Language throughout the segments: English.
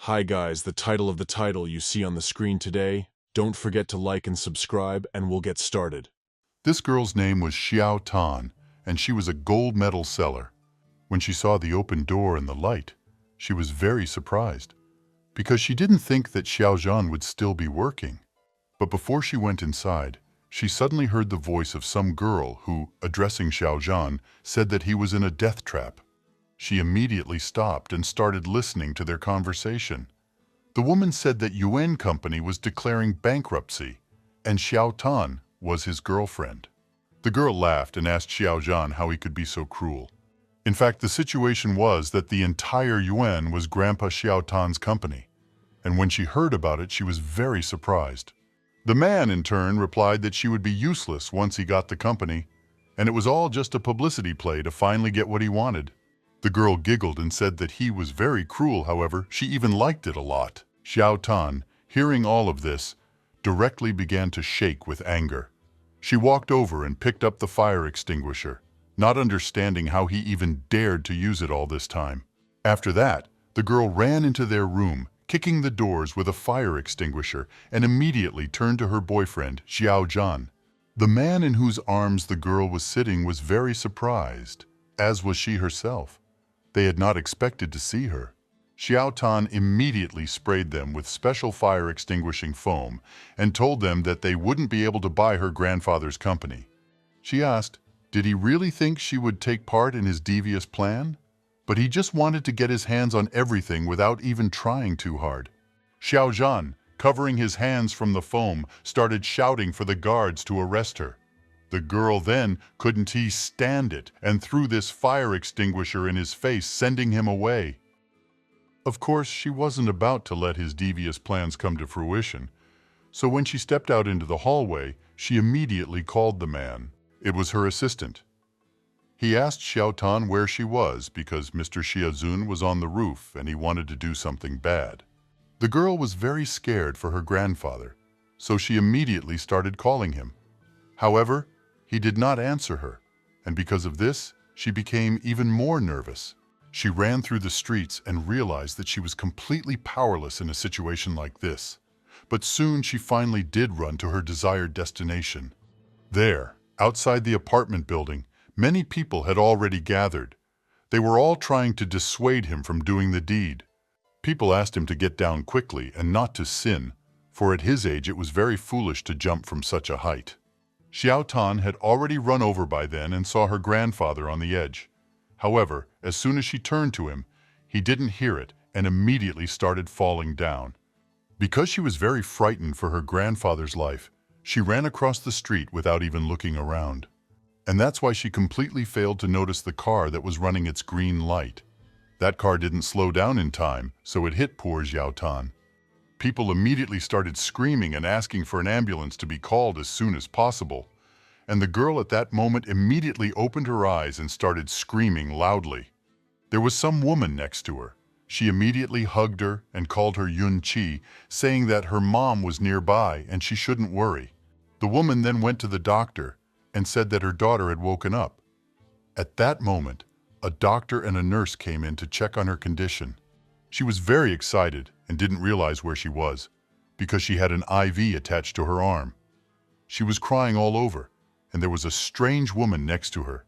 Hi guys, the title of the title you see on the screen today. Don't forget to like and subscribe and we'll get started. This girl's name was Xiao Tan, and she was a gold medal seller. When she saw the open door and the light, she was very surprised, because she didn't think that Xiao Zhan would still be working. But before she went inside, she suddenly heard the voice of some girl who, addressing Xiao Zhan, said that he was in a death trap. She immediately stopped and started listening to their conversation. The woman said that Yuan Company was declaring bankruptcy, and Xiao Tan was his girlfriend. The girl laughed and asked Xiao Zhan how he could be so cruel. In fact, the situation was that the entire Yuan was Grandpa Xiao Tan's company, and when she heard about it, she was very surprised. The man, in turn, replied that she would be useless once he got the company, and it was all just a publicity play to finally get what he wanted. The girl giggled and said that he was very cruel, however, she even liked it a lot. Xiao Tan, hearing all of this, directly began to shake with anger. She walked over and picked up the fire extinguisher, not understanding how he even dared to use it all this time. After that, the girl ran into their room, kicking the doors with a fire extinguisher, and immediately turned to her boyfriend, Xiao Zhan. The man in whose arms the girl was sitting was very surprised, as was she herself. They had not expected to see her. Xiao Tan immediately sprayed them with special fire extinguishing foam and told them that they wouldn't be able to buy her grandfather's company. She asked, did he really think she would take part in his devious plan? But he just wanted to get his hands on everything without even trying too hard. Xiao Zhan, covering his hands from the foam, started shouting for the guards to arrest her. The girl then couldn't stand it and threw this fire extinguisher in his face, sending him away. Of course, she wasn't about to let his devious plans come to fruition, so when she stepped out into the hallway, she immediately called the man. It was her assistant. He asked Xiao Tan where she was because Mr. Xiazun was on the roof and he wanted to do something bad. The girl was very scared for her grandfather, so she immediately started calling him. However, he did not answer her, and because of this, she became even more nervous. She ran through the streets and realized that she was completely powerless in a situation like this. But soon she finally did run to her desired destination. There, outside the apartment building, many people had already gathered. They were all trying to dissuade him from doing the deed. People asked him to get down quickly and not to sin, for at his age it was very foolish to jump from such a height. Xiao Tan had already run over by then and saw her grandfather on the edge. However, as soon as she turned to him, he didn't hear it and immediately started falling down. Because she was very frightened for her grandfather's life, she ran across the street without even looking around. And that's why she completely failed to notice the car that was running its green light. That car didn't slow down in time, so it hit poor Xiao Tan. People immediately started screaming and asking for an ambulance to be called as soon as possible. And the girl at that moment immediately opened her eyes and started screaming loudly. There was some woman next to her. She immediately hugged her and called her Yun Qi, saying that her mom was nearby and she shouldn't worry. The woman then went to the doctor and said that her daughter had woken up. At that moment, a doctor and a nurse came in to check on her condition. She was very excited and didn't realize where she was, because she had an IV attached to her arm. She was crying all over, and there was a strange woman next to her.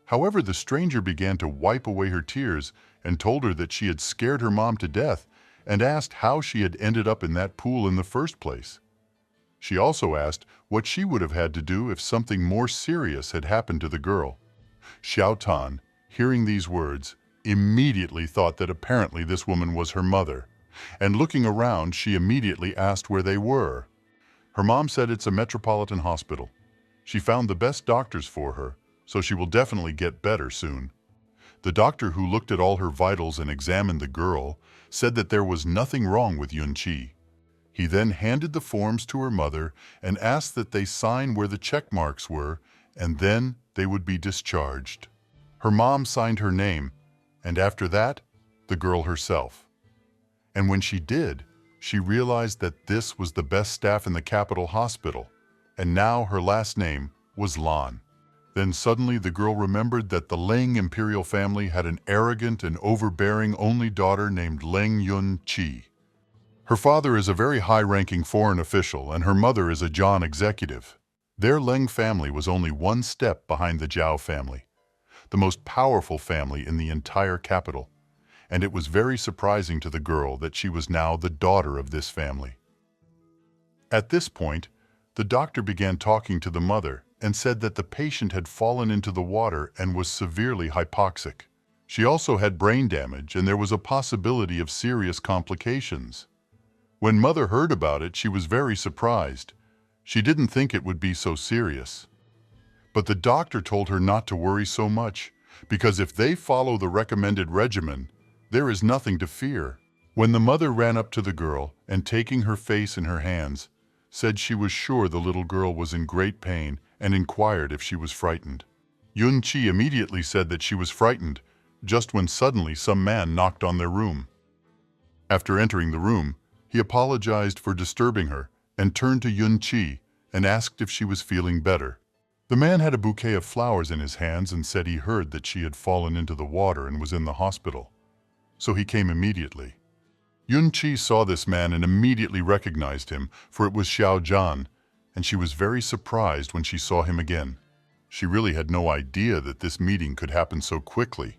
However, the stranger began to wipe away her tears and told her that she had scared her mom to death and asked how she had ended up in that pool in the first place. She also asked what she would have had to do if something more serious had happened to the girl. Xiao Tan, hearing these words, immediately thought that apparently this woman was her mother, and looking around, she immediately asked where they were. Her mom said it's a metropolitan hospital. She found the best doctors for her, so she will definitely get better soon. The doctor who looked at all her vitals and examined the girl said that there was nothing wrong with Yun Qi. He then handed the forms to her mother and asked that they sign where the check marks were, and then they would be discharged. Her mom signed her name, and after that, the girl herself. And when she did, she realized that this was the best staff in the capital hospital, and now her last name was Lan. Then suddenly the girl remembered that the Leng imperial family had an arrogant and overbearing only daughter named Leng Yun-chi. Her father is a very high-ranking foreign official and her mother is a John executive. Their Leng family was only one step behind the Zhao family, the most powerful family in the entire capital, and it was very surprising to the girl that she was now the daughter of this family. At this point, the doctor began talking to the mother and said that the patient had fallen into the water and was severely hypoxic. She also had brain damage and there was a possibility of serious complications. When Mother heard about it, she was very surprised. She didn't think it would be so serious. But the doctor told her not to worry so much, because if they follow the recommended regimen, there is nothing to fear. When the mother ran up to the girl and taking her face in her hands, said she was sure the little girl was in great pain and inquired if she was frightened. Yun-chi immediately said that she was frightened, just when suddenly some man knocked on their room. After entering the room, he apologized for disturbing her and turned to Yun-chi and asked if she was feeling better. The man had a bouquet of flowers in his hands and said he heard that she had fallen into the water and was in the hospital. So he came immediately. Yun-chi saw this man and immediately recognized him, for it was Xiao Zhan, and she was very surprised when she saw him again. She really had no idea that this meeting could happen so quickly,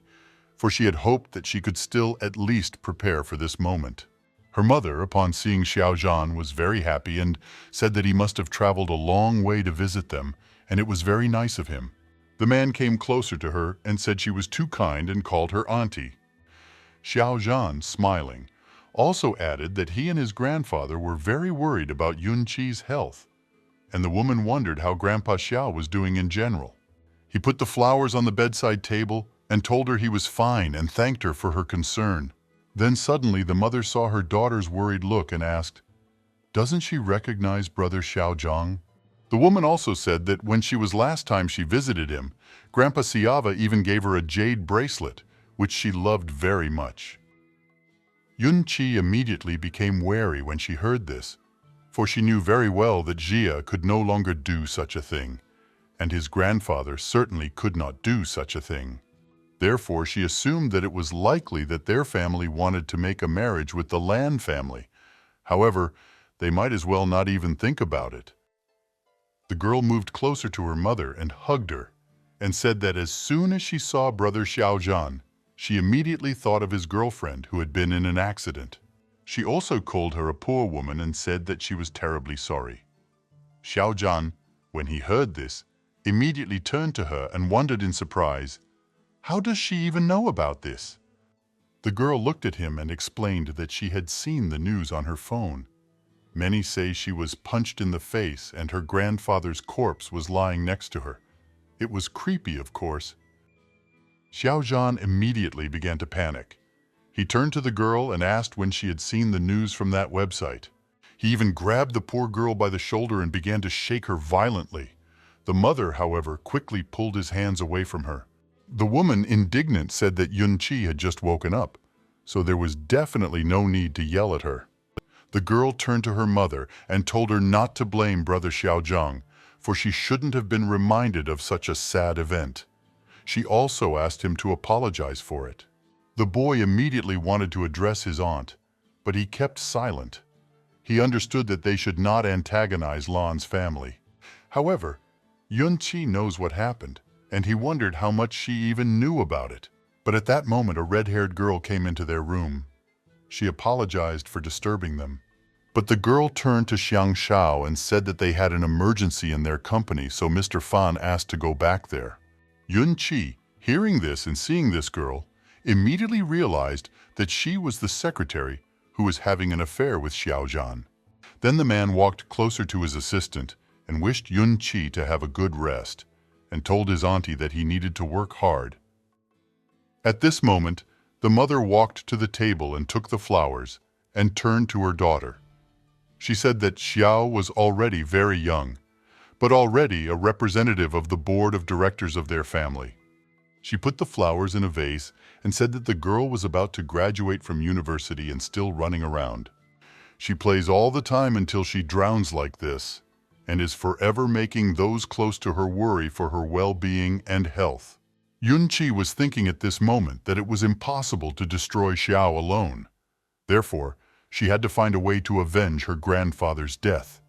for she had hoped that she could still at least prepare for this moment. Her mother, upon seeing Xiao Zhan, was very happy and said that he must have traveled a long way to visit them, and it was very nice of him. The man came closer to her and said she was too kind and called her auntie. Xiao Zhan, smiling, also added that he and his grandfather were very worried about Yun-chi's health, and the woman wondered how Grandpa Xiao was doing in general. He put the flowers on the bedside table and told her he was fine and thanked her for her concern. Then suddenly the mother saw her daughter's worried look and asked, "Doesn't she recognize Brother Xiao Zhang?" The woman also said that when she was last time she visited him, Grandpa Siava even gave her a jade bracelet, which she loved very much. Yun-chi immediately became wary when she heard this, for she knew very well that Jia could no longer do such a thing, and his grandfather certainly could not do such a thing. Therefore, she assumed that it was likely that their family wanted to make a marriage with the Lan family. However, they might as well not even think about it. The girl moved closer to her mother and hugged her, and said that as soon as she saw Brother Xiao Zhan, she immediately thought of his girlfriend who had been in an accident. She also called her a poor woman and said that she was terribly sorry. Xiao Zhan, when he heard this, immediately turned to her and wondered in surprise, "How does she even know about this?" The girl looked at him and explained that she had seen the news on her phone. Many say she was punched in the face and her grandfather's corpse was lying next to her. It was creepy, of course. Xiao Zhan immediately began to panic. He turned to the girl and asked when she had seen the news from that website. He even grabbed the poor girl by the shoulder and began to shake her violently. The mother, however, quickly pulled his hands away from her. The woman, indignant, said that Yun-chi had just woken up, so there was definitely no need to yell at her. The girl turned to her mother and told her not to blame Brother Xiao Zhang, for she shouldn't have been reminded of such a sad event. She also asked him to apologize for it. The boy immediately wanted to address his aunt, but he kept silent. He understood that they should not antagonize Lan's family. However, Yun-chi knows what happened, and he wondered how much she even knew about it. But at that moment, a red-haired girl came into their room. She apologized for disturbing them. But the girl turned to Xiang Shao and said that they had an emergency in their company, so Mr. Fan asked to go back there. Yun-chi, hearing this and seeing this girl, immediately realized that she was the secretary who was having an affair with Xiao Zhan. Then the man walked closer to his assistant and wished Yun-chi to have a good rest, and told his auntie that he needed to work hard. At this moment, the mother walked to the table and took the flowers and turned to her daughter. She said that Xiao was already very young, but already a representative of the board of directors of their family. She put the flowers in a vase and said that the girl was about to graduate from university and still running around. She plays all the time until she drowns like this, and is forever making those close to her worry for her well-being and health. Yun-chi was thinking at this moment that it was impossible to destroy Xiao alone. Therefore, she had to find a way to avenge her grandfather's death.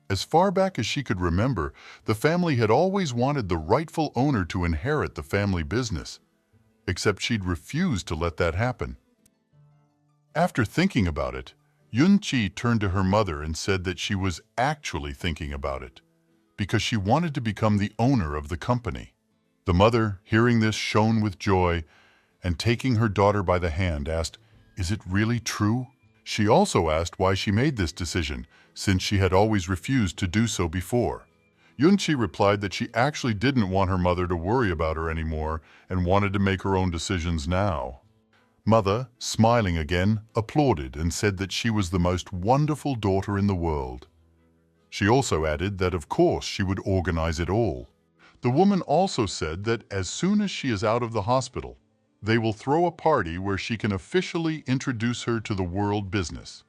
As far back as she could remember, the family had always wanted the rightful owner to inherit the family business, except she'd refused to let that happen. After thinking about it, Yun-chi turned to her mother and said that she was actually thinking about it, because she wanted to become the owner of the company. The mother, hearing this, shone with joy, and taking her daughter by the hand, asked, "Is it really true?" She also asked why she made this decision, since she had always refused to do so before. Yun-chi replied that she actually didn't want her mother to worry about her anymore and wanted to make her own decisions now. Mother, smiling again, applauded and said that she was the most wonderful daughter in the world. She also added that of course she would organize it all. The woman also said that as soon as she is out of the hospital, they will throw a party where she can officially introduce her to the world business.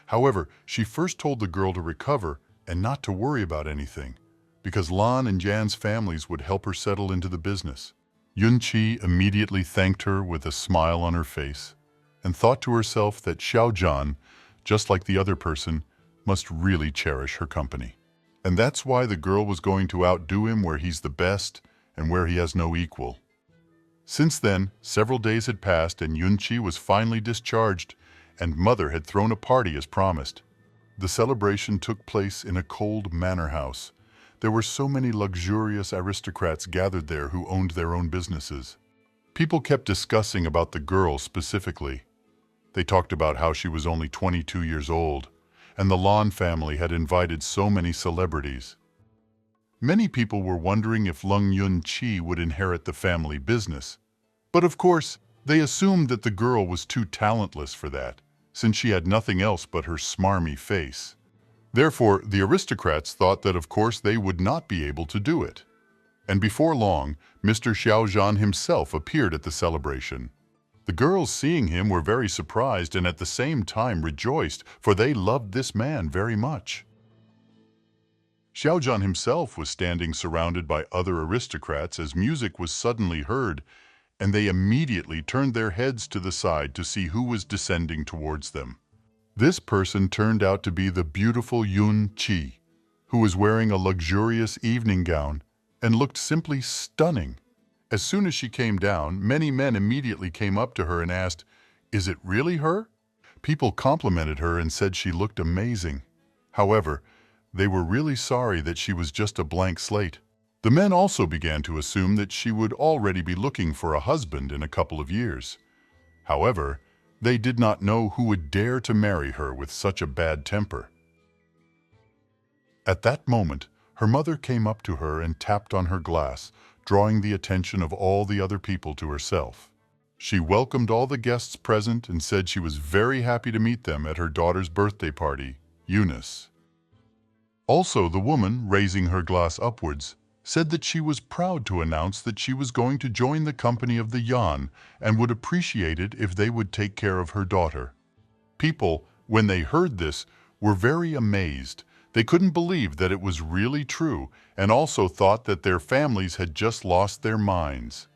However, she first told the girl to recover and not to worry about anything, because Lan and Jan's families would help her settle into the business. Yun-chi immediately thanked her with a smile on her face and thought to herself that Xiaojan, just like the other person, must really cherish her company. And that's why the girl was going to outdo him where he's the best and where he has no equal. Since then, several days had passed and Yun-chi was finally discharged, and Mother had thrown a party as promised. The celebration took place in a cold manor house. There were so many luxurious aristocrats gathered there who owned their own businesses. People kept discussing about the girl specifically. They talked about how she was only 22 years old, and the Lan family had invited so many celebrities. Many people were wondering if Lung Yun-chi would inherit the family business. But of course, they assumed that the girl was too talentless for that, since she had nothing else but her smarmy face. Therefore, the aristocrats thought that of course they would not be able to do it. And before long, Mr. Xiaozhan himself appeared at the celebration. The girls, seeing him, were very surprised and at the same time rejoiced, for they loved this man very much. Xiaozhan himself was standing surrounded by other aristocrats as music was suddenly heard, and they immediately turned their heads to the side to see who was descending towards them. This person turned out to be the beautiful Yun-chi, who was wearing a luxurious evening gown and looked simply stunning. As soon as she came down, many men immediately came up to her and asked, "Is it really her?" People complimented her and said she looked amazing. However, they were really sorry that she was just a blank slate. The men also began to assume that she would already be looking for a husband in a couple of years. However, they did not know who would dare to marry her with such a bad temper. At that moment, her mother came up to her and tapped on her glass, drawing the attention of all the other people to herself. She welcomed all the guests present and said she was very happy to meet them at her daughter's birthday party, Eunice. Also, the woman, raising her glass upwards, said that she was proud to announce that she was going to join the company of the Yan and would appreciate it if they would take care of her daughter. People, when they heard this, were very amazed. They couldn't believe that it was really true and also thought that their families had just lost their minds.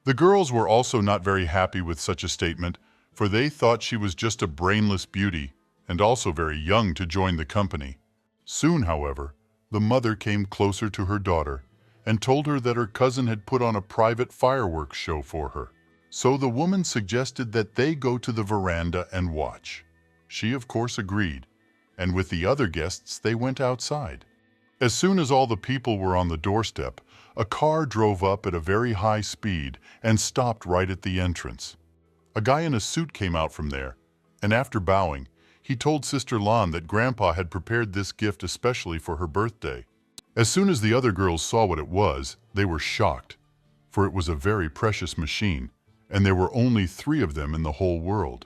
The girls were also not very happy with such a statement, for they thought she was just a brainless beauty and also very young to join the company. Soon, however, the mother came closer to her daughter and told her that her cousin had put on a private fireworks show for her. So the woman suggested that they go to the veranda and watch. She of course agreed, and with the other guests they went outside. As soon as all the people were on the doorstep, a car drove up at a very high speed and stopped right at the entrance. A guy in a suit came out from there, and after bowing, he told Sister Lan that Grandpa had prepared this gift especially for her birthday. As soon as the other girls saw what it was, they were shocked, for it was a very precious machine, and there were only 3 of them in the whole world.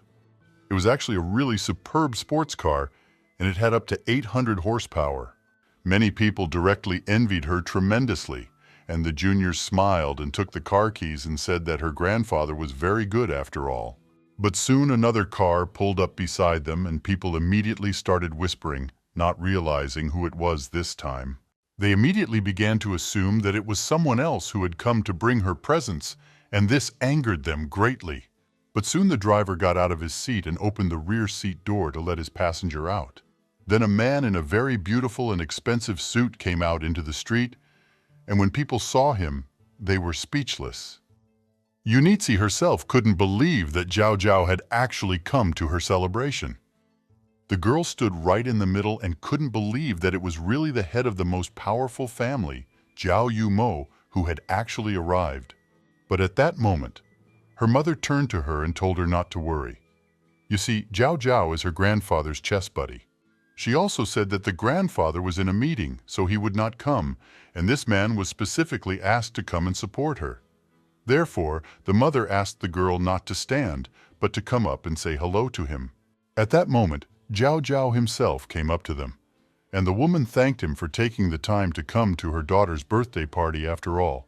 It was actually a really superb sports car, and it had up to 800 horsepower. Many people directly envied her tremendously, and the juniors smiled and took the car keys and said that her grandfather was very good after all. But soon another car pulled up beside them, and people immediately started whispering, not realizing who it was this time. They immediately began to assume that it was someone else who had come to bring her presents, and this angered them greatly. But soon the driver got out of his seat and opened the rear seat door to let his passenger out. Then a man in a very beautiful and expensive suit came out into the street, and when people saw him, they were speechless. Yunitsi herself couldn't believe that Zhao Zhao had actually come to her celebration. The girl stood right in the middle and couldn't believe that it was really the head of the most powerful family, Zhao Yumo, who had actually arrived. But at that moment, her mother turned to her and told her not to worry. You see, Zhao Zhao is her grandfather's chess buddy. She also said that the grandfather was in a meeting, so he would not come, and this man was specifically asked to come and support her. Therefore, the mother asked the girl not to stand, but to come up and say hello to him. At that moment, Zhao Zhao himself came up to them, and the woman thanked him for taking the time to come to her daughter's birthday party after all.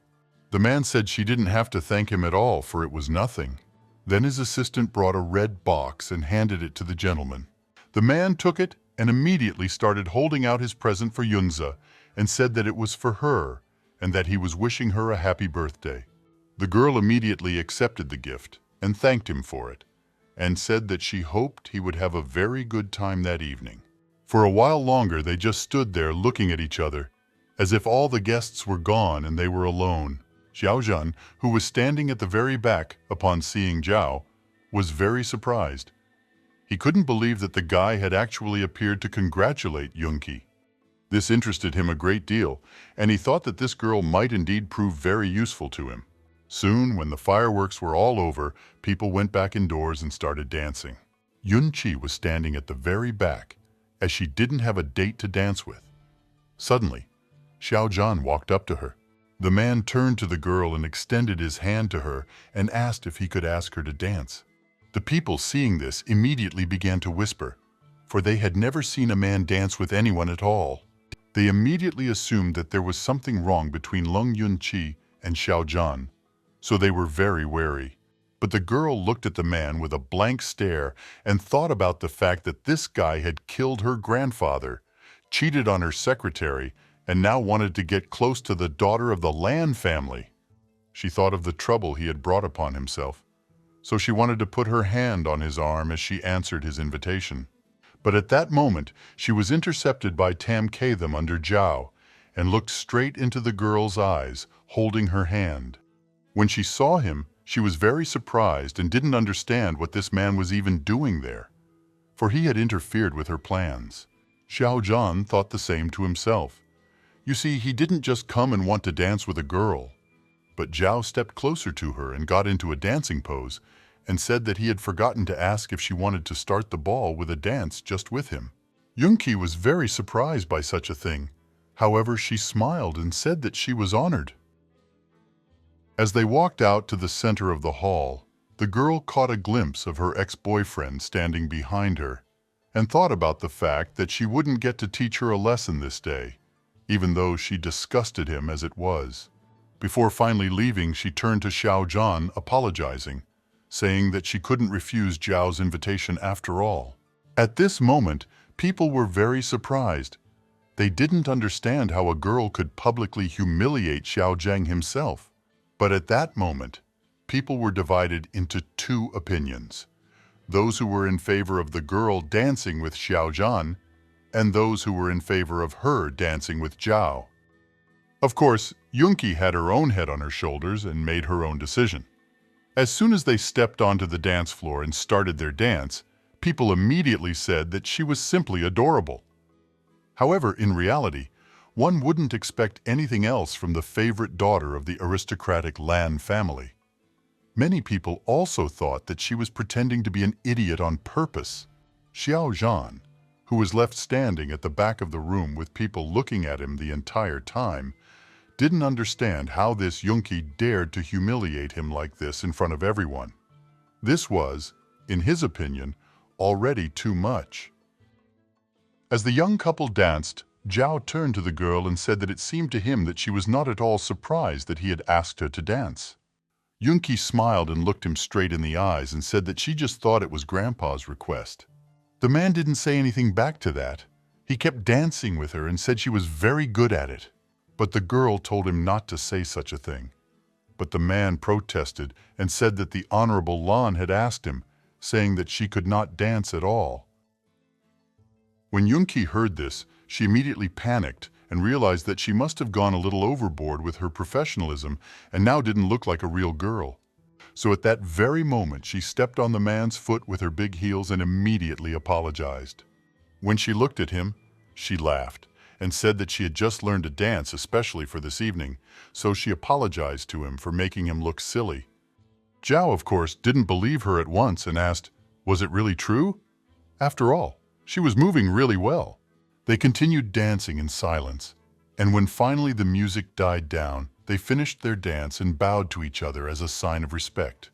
The man said she didn't have to thank him at all, for it was nothing. Then his assistant brought a red box and handed it to the gentleman. The man took it and immediately started holding out his present for Yunza and said that it was for her and that he was wishing her a happy birthday. The girl immediately accepted the gift and thanked him for it, and said that she hoped he would have a very good time that evening. For a while longer they just stood there looking at each other, as if all the guests were gone and they were alone. Xiaozhan, who was standing at the very back upon seeing Zhao, was very surprised. He couldn't believe that the guy had actually appeared to congratulate Yunki. This interested him a great deal, and he thought that this girl might indeed prove very useful to him. Soon, when the fireworks were all over, people went back indoors and started dancing. Yunqi was standing at the very back, as she didn't have a date to dance with. Suddenly, Xiaozhan walked up to her. The man turned to the girl and extended his hand to her and asked if he could ask her to dance. The people seeing this immediately began to whisper, for they had never seen a man dance with anyone at all. They immediately assumed that there was something wrong between Leng Yunqi and Xiaozhan, so they were very wary. But the girl looked at the man with a blank stare and thought about the fact that this guy had killed her grandfather, cheated on her secretary, and now wanted to get close to the daughter of the Lan family. She thought of the trouble he had brought upon himself, so she wanted to put her hand on his arm as she answered his invitation. But at that moment, she was intercepted by Tam Katham under Zhao and looked straight into the girl's eyes, holding her hand. When she saw him, she was very surprised and didn't understand what this man was even doing there, for he had interfered with her plans. Xiaozhan thought the same to himself. You see, he didn't just come and want to dance with a girl, but Zhao stepped closer to her and got into a dancing pose and said that he had forgotten to ask if she wanted to start the ball with a dance just with him. Yunqi was very surprised by such a thing. However, she smiled and said that she was honored. As they walked out to the center of the hall, the girl caught a glimpse of her ex-boyfriend standing behind her and thought about the fact that she wouldn't get to teach her a lesson this day, even though she disgusted him as it was. Before finally leaving, she turned to Xiaozhan, apologizing, saying that she couldn't refuse Zhao's invitation after all. At this moment, people were very surprised. They didn't understand how a girl could publicly humiliate Xiaozheng himself. But at that moment, people were divided into two opinions: those who were in favor of the girl dancing with Xiaozhan, and those who were in favor of her dancing with Zhao. Of course, Yunqi had her own head on her shoulders and made her own decision. As soon as they stepped onto the dance floor and started their dance, people immediately said that she was simply adorable. However, in reality, one wouldn't expect anything else from the favorite daughter of the aristocratic Lan family. Many people also thought that she was pretending to be an idiot on purpose. Xiaozhan, who was left standing at the back of the room with people looking at him the entire time, didn't understand how this Yunqi dared to humiliate him like this in front of everyone. This was, in his opinion, already too much. As the young couple danced, Zhao turned to the girl and said that it seemed to him that she was not at all surprised that he had asked her to dance. Yunqi smiled and looked him straight in the eyes and said that she just thought it was Grandpa's request. The man didn't say anything back to that. He kept dancing with her and said she was very good at it. But the girl told him not to say such a thing. But the man protested and said that the Honorable Lan had asked him, saying that she could not dance at all. When Yoonki heard this, she immediately panicked and realized that she must have gone a little overboard with her professionalism and now didn't look like a real girl. So at that very moment, she stepped on the man's foot with her big heels and immediately apologized. When she looked at him, she laughed and said that she had just learned to dance especially for this evening, so she apologized to him for making him look silly. Zhao, of course, didn't believe her at once and asked, "Was it really true?" After all, she was moving really well. They continued dancing in silence, and when finally the music died down, they finished their dance and bowed to each other as a sign of respect.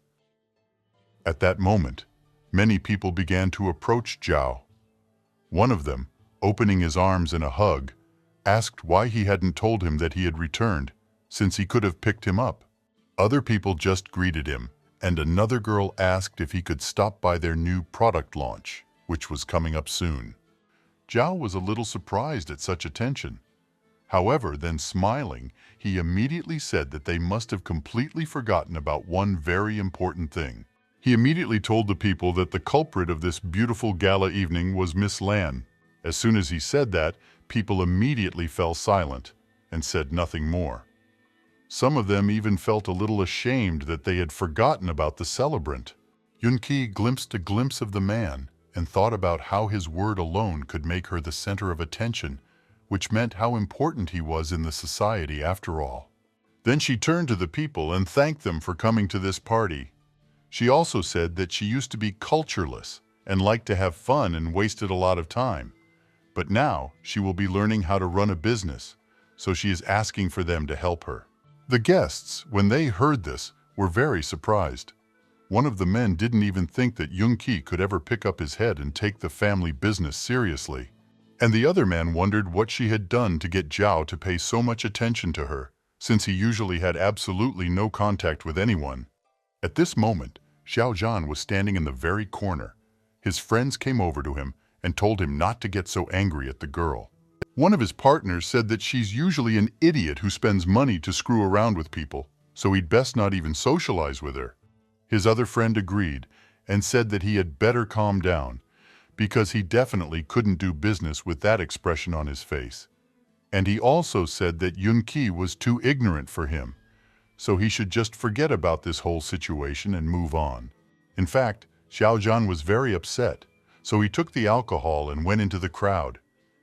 At that moment, many people began to approach Zhao. One of them, opening his arms in a hug, asked why he hadn't told him that he had returned, since he could have picked him up. Other people just greeted him, and another girl asked if he could stop by their new product launch, which was coming up soon. Zhao was a little surprised at such attention. However, then smiling, he immediately said that they must have completely forgotten about one very important thing. He immediately told the people that the culprit of this beautiful gala evening was Miss Lan. As soon as he said that, people immediately fell silent and said nothing more. Some of them even felt a little ashamed that they had forgotten about the celebrant. Yoonki glimpsed a glimpse of the man and thought about how his word alone could make her the center of attention, which meant how important he was in the society after all. Then she turned to the people and thanked them for coming to this party. She also said that she used to be cultureless and liked to have fun and wasted a lot of time. But now she will be learning how to run a business, so she is asking for them to help her. The guests, when they heard this, were very surprised. One of the men didn't even think that Yoonki could ever pick up his head and take the family business seriously. And the other man wondered what she had done to get Zhao to pay so much attention to her, since he usually had absolutely no contact with anyone. At this moment, Xiao Zhan was standing in the very corner. His friends came over to him and told him not to get so angry at the girl. One of his partners said that she's usually an idiot who spends money to screw around with people, so he'd best not even socialize with her. His other friend agreed and said that he had better calm down, because he definitely couldn't do business with that expression on his face. And he also said that Yoonki was too ignorant for him, so he should just forget about this whole situation and move on. In fact, Xiao Zhan was very upset, so he took the alcohol and went into the crowd.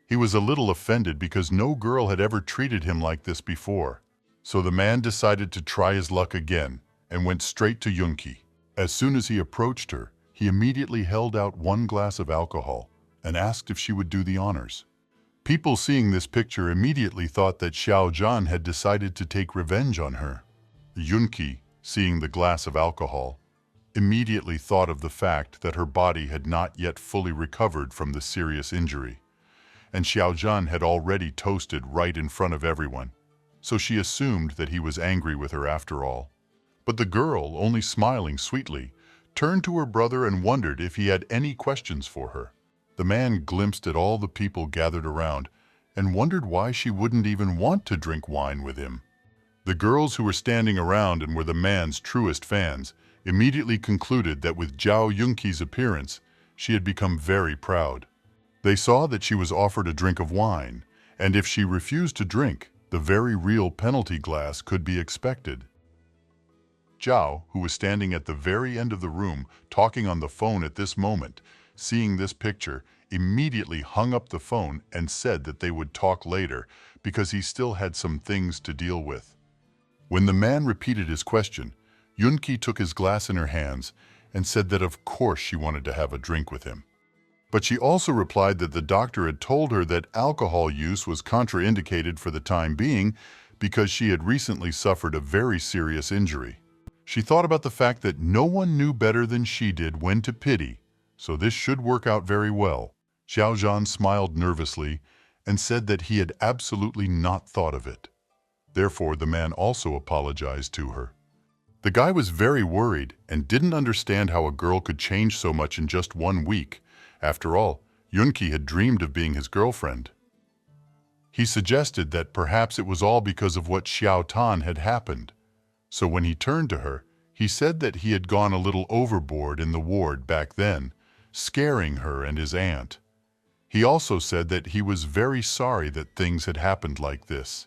He was a little offended because no girl had ever treated him like this before. So the man decided to try his luck again and went straight to Yoonki. As soon as he approached her, he immediately held out one glass of alcohol and asked if she would do the honors. People seeing this picture immediately thought that Xiao Zhan had decided to take revenge on her. Yoonki, seeing the glass of alcohol, immediately thought of the fact that her body had not yet fully recovered from the serious injury, and Xiao Zhan had already toasted right in front of everyone, so she assumed that he was angry with her after all. But the girl, only smiling sweetly, turned to her brother and wondered if he had any questions for her. The man glimpsed at all the people gathered around and wondered why she wouldn't even want to drink wine with him. The girls who were standing around and were the man's truest fans immediately concluded that with Zhao Yoonki's appearance, she had become very proud. They saw that she was offered a drink of wine, and if she refused to drink, the very real penalty glass could be expected. Zhao, who was standing at the very end of the room talking on the phone at this moment, seeing this picture, immediately hung up the phone and said that they would talk later because he still had some things to deal with. When the man repeated his question, Yoonki took his glass in her hands and said that of course she wanted to have a drink with him. But she also replied that the doctor had told her that alcohol use was contraindicated for the time being because she had recently suffered a very serious injury. She thought about the fact that no one knew better than she did when to pity, so this should work out very well. Xiao Zhan smiled nervously and said that he had absolutely not thought of it. Therefore, the man also apologized to her. The guy was very worried and didn't understand how a girl could change so much in just 1 week. After all, Yunki had dreamed of being his girlfriend. He suggested that perhaps it was all because of what Xiao Tan had happened. So when he turned to her, he said that he had gone a little overboard in the ward back then, scaring her and his aunt. He also said that he was very sorry that things had happened like this.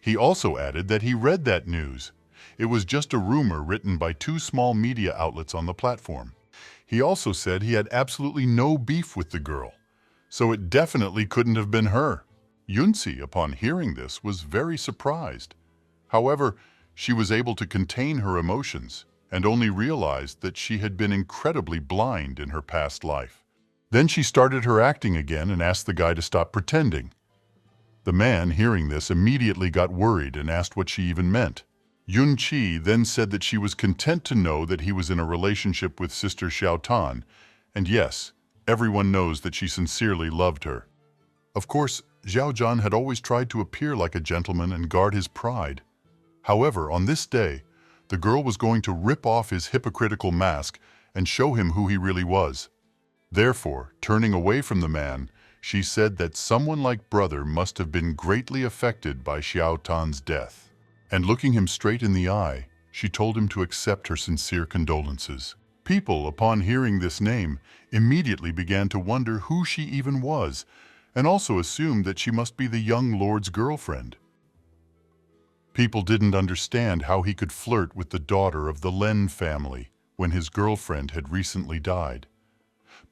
He also added that he read that news. It was just a rumor written by 2 small media outlets on the platform. He also said he had absolutely no beef with the girl, so it definitely couldn't have been her. Yunsi, upon hearing this, was very surprised. However, she was able to contain her emotions and only realized that she had been incredibly blind in her past life. Then she started her acting again and asked the guy to stop pretending. The man, hearing this, immediately got worried and asked what she even meant. Yun Qi then said that she was content to know that he was in a relationship with Sister Xiao Tan, and yes, everyone knows that she sincerely loved her. Of course, Xiao Zhan had always tried to appear like a gentleman and guard his pride. However, on this day, the girl was going to rip off his hypocritical mask and show him who he really was. Therefore, turning away from the man, she said that someone like brother must have been greatly affected by Xiao Tan's death. And looking him straight in the eye, she told him to accept her sincere condolences. People, upon hearing this name, immediately began to wonder who she even was, and also assumed that she must be the young lord's girlfriend. People didn't understand how he could flirt with the daughter of the Lin family when his girlfriend had recently died.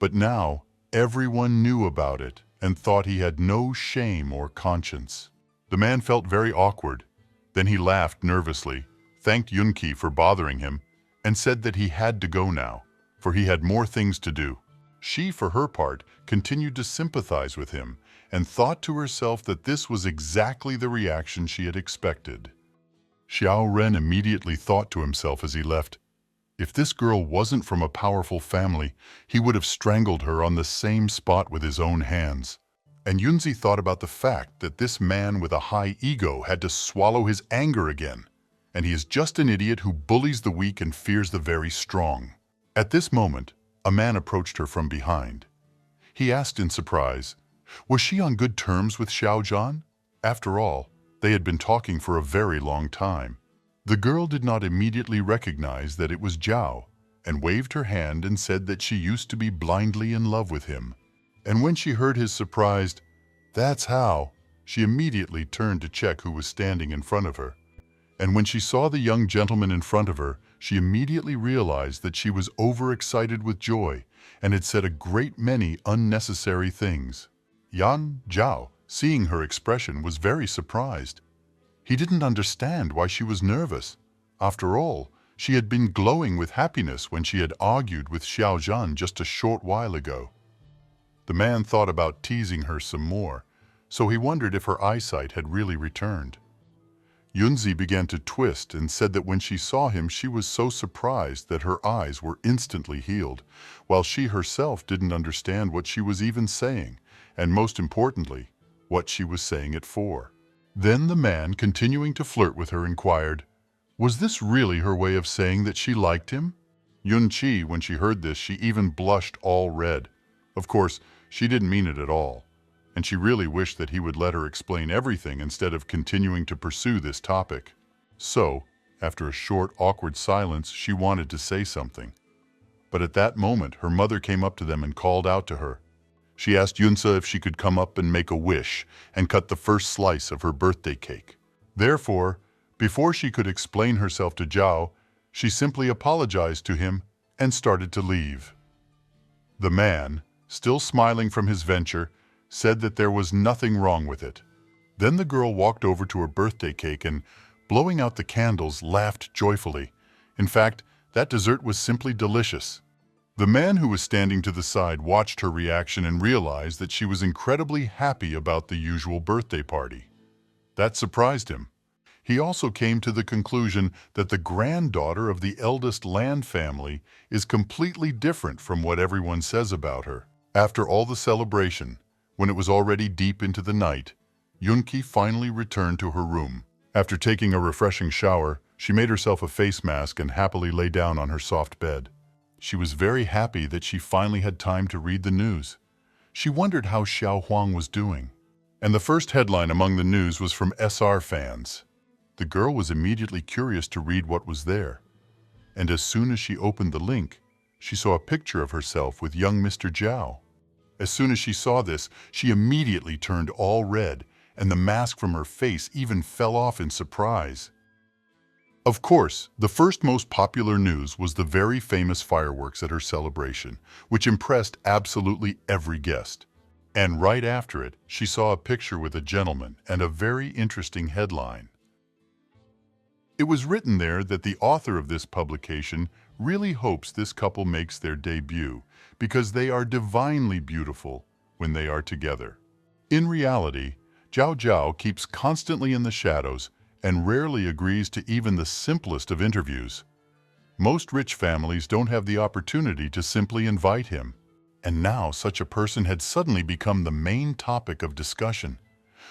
But now, everyone knew about it and thought he had no shame or conscience. The man felt very awkward. Then he laughed nervously, thanked Yunki for bothering him, and said that he had to go now, for he had more things to do. She, for her part, continued to sympathize with him and thought to herself that this was exactly the reaction she had expected. Xiao Ren immediately thought to himself as he left, if this girl wasn't from a powerful family, he would have strangled her on the same spot with his own hands. And Yunzi thought about the fact that this man with a high ego had to swallow his anger again, and he is just an idiot who bullies the weak and fears the very strong. At this moment, a man approached her from behind. He asked in surprise, was she on good terms with Xiao Zhan? After all, they had been talking for a very long time. The girl did not immediately recognize that it was Zhao, and waved her hand and said that she used to be blindly in love with him. And when she heard his surprised, "That's how," she immediately turned to check who was standing in front of her. And when she saw the young gentleman in front of her, she immediately realized that she was overexcited with joy and had said a great many unnecessary things. Yan Zhao, seeing her expression, was very surprised. He didn't understand why she was nervous. After all, she had been glowing with happiness when she had argued with Xiao Zhan just a short while ago. The man thought about teasing her some more, so he wondered if her eyesight had really returned. Yunzi began to twist and said that when she saw him she was so surprised that her eyes were instantly healed, while she herself didn't understand what she was even saying, and most importantly, what she was saying it for. Then the man, continuing to flirt with her, inquired, was this really her way of saying that she liked him? Yun Qi, when she heard this, she even blushed all red. Of course, she didn't mean it at all, and she really wished that he would let her explain everything instead of continuing to pursue this topic. So, after a short, awkward silence, she wanted to say something. But at that moment, her mother came up to them and called out to her. She asked Yunsa if she could come up and make a wish and cut the first slice of her birthday cake. Therefore, before she could explain herself to Zhao, she simply apologized to him and started to leave. The man, still smiling from his venture, said that there was nothing wrong with it. Then the girl walked over to her birthday cake and, blowing out the candles, laughed joyfully. In fact, that dessert was simply delicious. The man who was standing to the side watched her reaction and realized that she was incredibly happy about the usual birthday party. That surprised him. He also came to the conclusion that the granddaughter of the eldest Land family is completely different from what everyone says about her. After all the celebration, when it was already deep into the night, Yunki finally returned to her room. After taking a refreshing shower, she made herself a face mask and happily lay down on her soft bed. She was very happy that she finally had time to read the news. She wondered how Xiao Huang was doing. And the first headline among the news was from SR fans. The girl was immediately curious to read what was there. And as soon as she opened the link, she saw a picture of herself with young Mr. Zhao. As soon as she saw this, she immediately turned all red, and the mask from her face even fell off in surprise. Of course, the first most popular news was the very famous fireworks at her celebration, which impressed absolutely every guest. And right after it, she saw a picture with a gentleman and a very interesting headline. It was written there that the author of this publication really hopes this couple makes their debut because they are divinely beautiful when they are together. In reality, Zhao Zhao keeps constantly in the shadows and rarely agrees to even the simplest of interviews. Most rich families don't have the opportunity to simply invite him. And now such a person had suddenly become the main topic of discussion.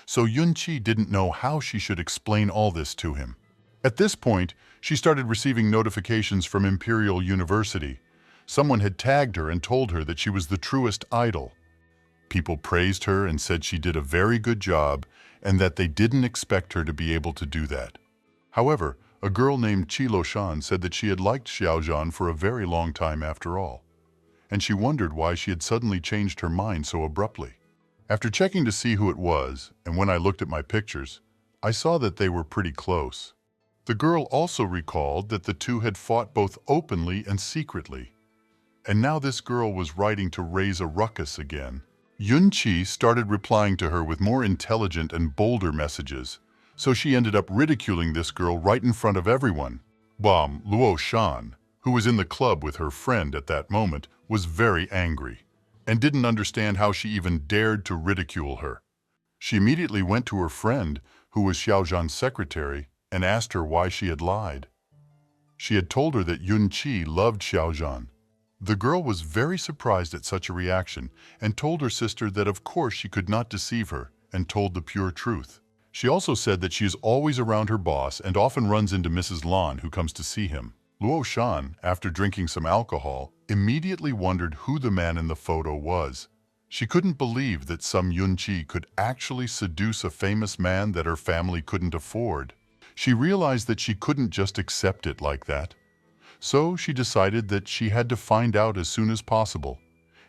So Yunqi didn't know how she should explain all this to him. At this point, she started receiving notifications from Imperial University. Someone had tagged her and told her that she was the truest idol. People praised her and said she did a very good job and that they didn't expect her to be able to do that. However, a girl named Qi Loshan said that she had liked Xiao Zhan for a very long time after all. And she wondered why she had suddenly changed her mind so abruptly. After checking to see who it was, and when I looked at my pictures, I saw that they were pretty close. The girl also recalled that the two had fought both openly and secretly. And now this girl was writing to raise a ruckus again. Yunqi started replying to her with more intelligent and bolder messages, so she ended up ridiculing this girl right in front of everyone. Luo Shan, who was in the club with her friend at that moment, was very angry and didn't understand how she even dared to ridicule her. She immediately went to her friend, who was Xiao Zhan's secretary, and asked her why she had lied. She had told her that Yunqi loved Xiao Zhan. The girl was very surprised at such a reaction and told her sister that of course she could not deceive her and told the pure truth. She also said that she is always around her boss and often runs into Mrs. Lan, who comes to see him. Luo Shan, after drinking some alcohol, immediately wondered who the man in the photo was. She couldn't believe that some Yunqi could actually seduce a famous man that her family couldn't afford. She realized that she couldn't just accept it like that. So she decided that she had to find out as soon as possible,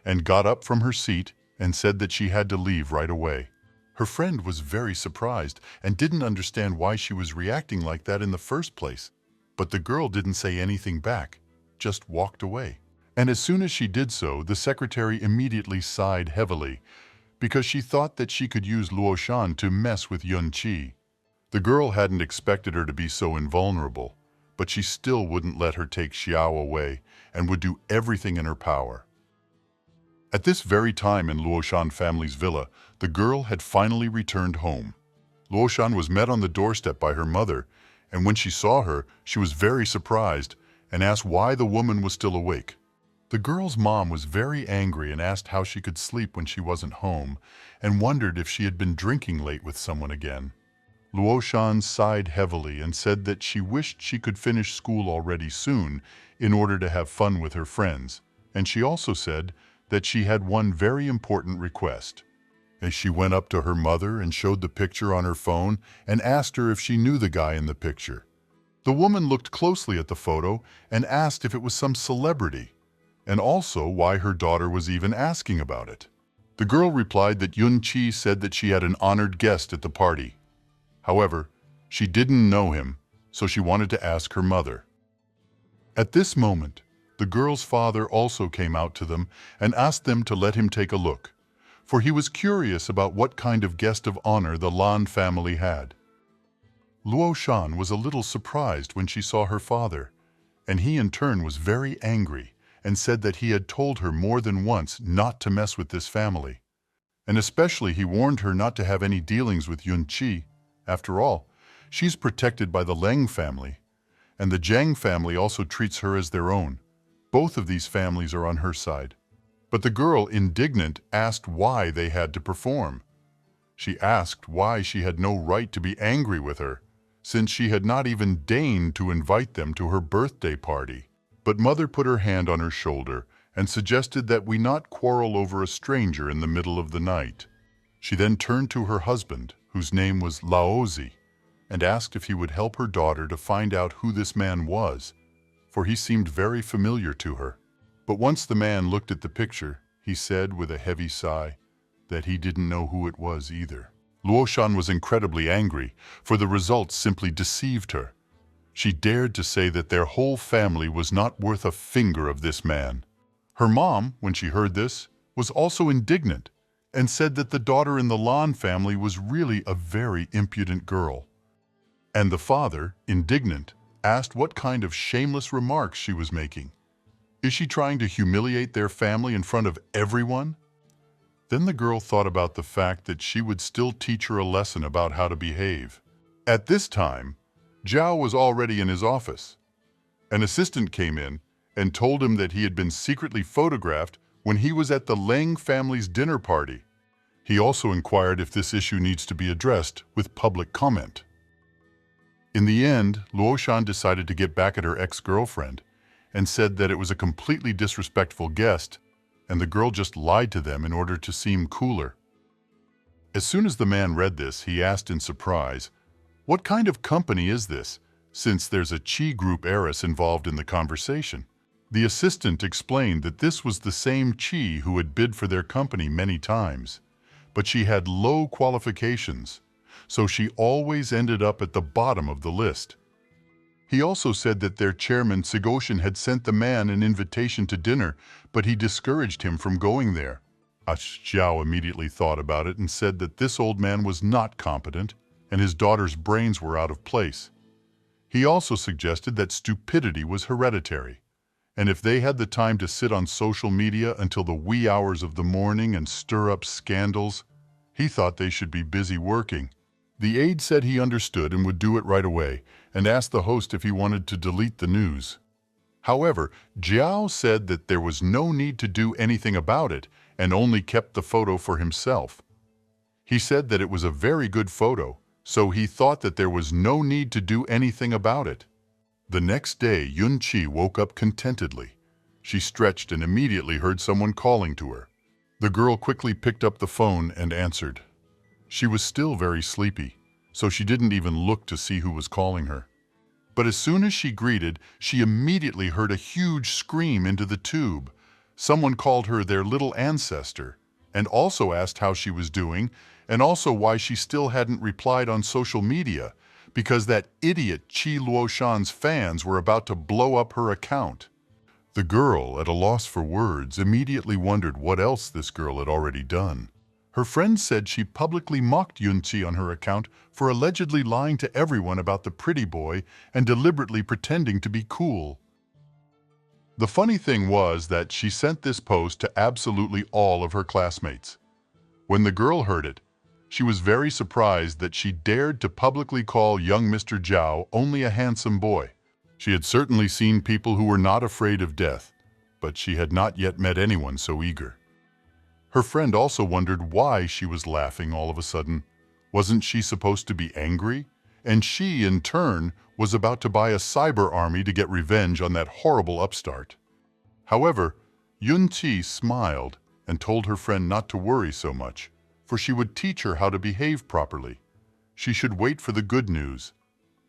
and got up from her seat and said that she had to leave right away. Her friend was very surprised and didn't understand why she was reacting like that in the first place. But the girl didn't say anything back, just walked away. And as soon as she did so, the secretary immediately sighed heavily, because she thought that she could use Luo Shan to mess with Yunqi. The girl hadn't expected her to be so invulnerable, but she still wouldn't let her take Xiao away and would do everything in her power. At this very time in Luo Shan family's villa, the girl had finally returned home. Luo Shan was met on the doorstep by her mother, and when she saw her, she was very surprised and asked why the woman was still awake. The girl's mom was very angry and asked how she could sleep when she wasn't home and wondered if she had been drinking late with someone again. Luo Shan sighed heavily and said that she wished she could finish school already soon in order to have fun with her friends, and she also said that she had one very important request. As she went up to her mother and showed the picture on her phone and asked her if she knew the guy in the picture. The woman looked closely at the photo and asked if it was some celebrity, and also why her daughter was even asking about it. The girl replied that Yunqi said that she had an honored guest at the party. However, she didn't know him, so she wanted to ask her mother. At this moment, the girl's father also came out to them and asked them to let him take a look, for he was curious about what kind of guest of honor the Lan family had. Luo Shan was a little surprised when she saw her father, and he in turn was very angry and said that he had told her more than once not to mess with this family. And especially he warned her not to have any dealings with Yunqi. After all, she's protected by the Leng family, and the Zhang family also treats her as their own. Both of these families are on her side. But the girl, indignant, asked why they had to perform. She asked why she had no right to be angry with her, since she had not even deigned to invite them to her birthday party. But mother put her hand on her shoulder and suggested that we not quarrel over a stranger in the middle of the night. She then turned to her husband, whose name was Laozi, and asked if he would help her daughter to find out who this man was, for he seemed very familiar to her. But once the man looked at the picture, he said with a heavy sigh that he didn't know who it was either. Luoshan was incredibly angry, for the results simply deceived her. She dared to say that their whole family was not worth a finger of this man. Her mom, when she heard this, was also indignant and said that the daughter in the Lan family was really a very impudent girl. And the father, indignant, asked what kind of shameless remarks she was making. Is she trying to humiliate their family in front of everyone? Then the girl thought about the fact that she would still teach her a lesson about how to behave. At this time, Zhao was already in his office. An assistant came in and told him that he had been secretly photographed when he was at the Leng family's dinner party. He also inquired if this issue needs to be addressed with public comment. In the end, Luoshan decided to get back at her ex-girlfriend and said that it was a completely disrespectful guest and the girl just lied to them in order to seem cooler. As soon as the man read this, he asked in surprise, "What kind of company is this, since there's a Qi group heiress involved in the conversation?" The assistant explained that this was the same Qi who had bid for their company many times, but she had low qualifications, so she always ended up at the bottom of the list. He also said that their chairman Sigoshin had sent the man an invitation to dinner, but he discouraged him from going there. Zhao immediately thought about it and said that this old man was not competent and his daughter's brains were out of place. He also suggested that stupidity was hereditary, and if they had the time to sit on social media until the wee hours of the morning and stir up scandals, he thought they should be busy working. The aide said he understood and would do it right away, and asked the host if he wanted to delete the news. However, Zhao said that there was no need to do anything about it and only kept the photo for himself. He said that it was a very good photo, so he thought that there was no need to do anything about it. The next day, Yunqi woke up contentedly. She stretched and immediately heard someone calling to her. The girl quickly picked up the phone and answered. She was still very sleepy, so she didn't even look to see who was calling her. But as soon as she greeted, she immediately heard a huge scream into the tube. Someone called her their little ancestor, and also asked how she was doing, and also why she still hadn't replied on social media, because that idiot Qi Luoshan's fans were about to blow up her account. The girl, at a loss for words, immediately wondered what else this girl had already done. Her friends said she publicly mocked Yunqi on her account for allegedly lying to everyone about the pretty boy and deliberately pretending to be cool. The funny thing was that she sent this post to absolutely all of her classmates. When the girl heard it, she was very surprised that she dared to publicly call young Mr. Zhao only a handsome boy. She had certainly seen people who were not afraid of death, but she had not yet met anyone so eager. Her friend also wondered why she was laughing all of a sudden. Wasn't she supposed to be angry? And she, in turn, was about to buy a cyber army to get revenge on that horrible upstart. However, Yunqi smiled and told her friend not to worry so much, for she would teach her how to behave properly. She should wait for the good news,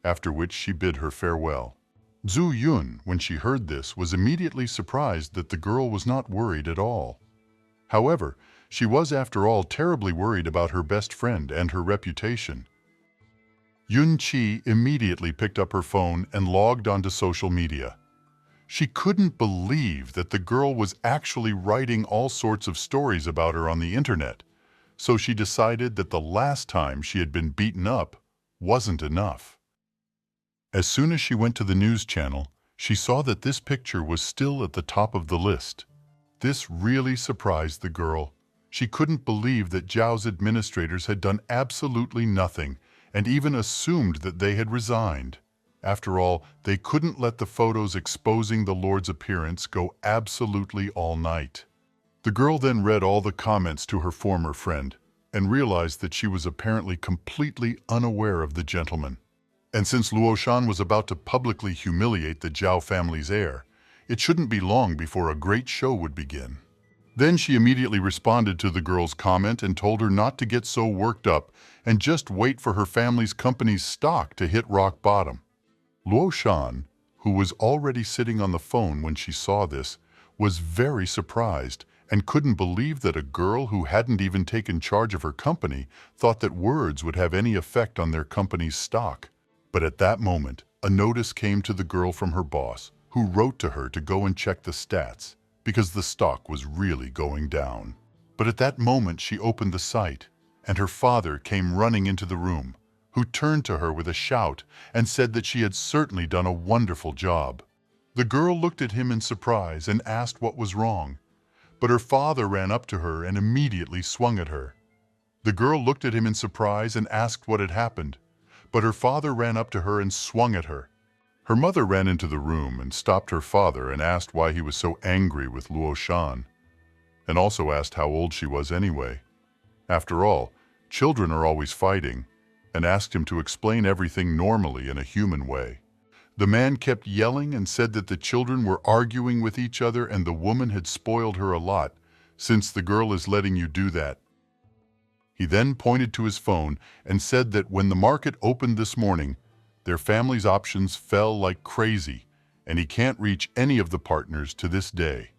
after which she bid her farewell. Zhu Yun, when she heard this, was immediately surprised that the girl was not worried at all. However, she was after all terribly worried about her best friend and her reputation. Yunqi immediately picked up her phone and logged onto social media. She couldn't believe that the girl was actually writing all sorts of stories about her on the internet, so she decided that the last time she had been beaten up wasn't enough. As soon as she went to the news channel, she saw that this picture was still at the top of the list. This really surprised the girl. She couldn't believe that Zhao's administrators had done absolutely nothing and even assumed that they had resigned. After all, they couldn't let the photos exposing the Lord's appearance go absolutely all night. The girl then read all the comments to her former friend and realized that she was apparently completely unaware of the gentleman. And since Luoshan was about to publicly humiliate the Zhao family's heir, It shouldn't be long before a great show would begin. Then she immediately responded to the girl's comment and told her not to get so worked up and just wait for her family's company's stock to hit rock bottom. Luo Shan, who was already sitting on the phone when she saw this, was very surprised and couldn't believe that a girl who hadn't even taken charge of her company thought that words would have any effect on their company's stock. But at that moment, a notice came to the girl from her boss, who wrote to her to go and check the stats, because the stock was really going down. But at that moment she opened the site, and her father came running into the room, who turned to her with a shout and said that she had certainly done a wonderful job. The girl looked at him in surprise and asked what was wrong, but her father ran up to her and immediately swung at her. The girl looked at him in surprise and asked what had happened, but her father ran up to her and swung at her. Her mother ran into the room and stopped her father and asked why he was so angry with Luo Shan, and also asked how old she was anyway. After all, children are always fighting, and asked him to explain everything normally in a human way. The man kept yelling and said that the children were arguing with each other and the woman had spoiled her a lot, since the girl is letting you do that. He then pointed to his phone and said that when the market opened this morning, their family's options fell like crazy, and he can't reach any of the partners to this day.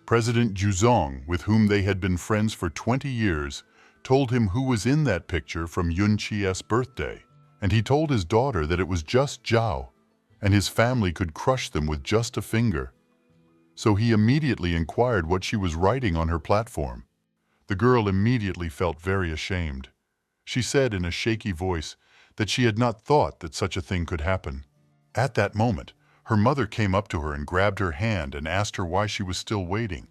President Juzong, with whom they had been friends for 20 years, told him who was in that picture from Yunqi's birthday, and he told his daughter that it was just Zhao, and his family could crush them with just a finger. So he immediately inquired what she was writing on her platform. The girl immediately felt very ashamed. She said in a shaky voice that she had not thought that such a thing could happen. At that moment, her mother came up to her and grabbed her hand and asked her why she was still waiting.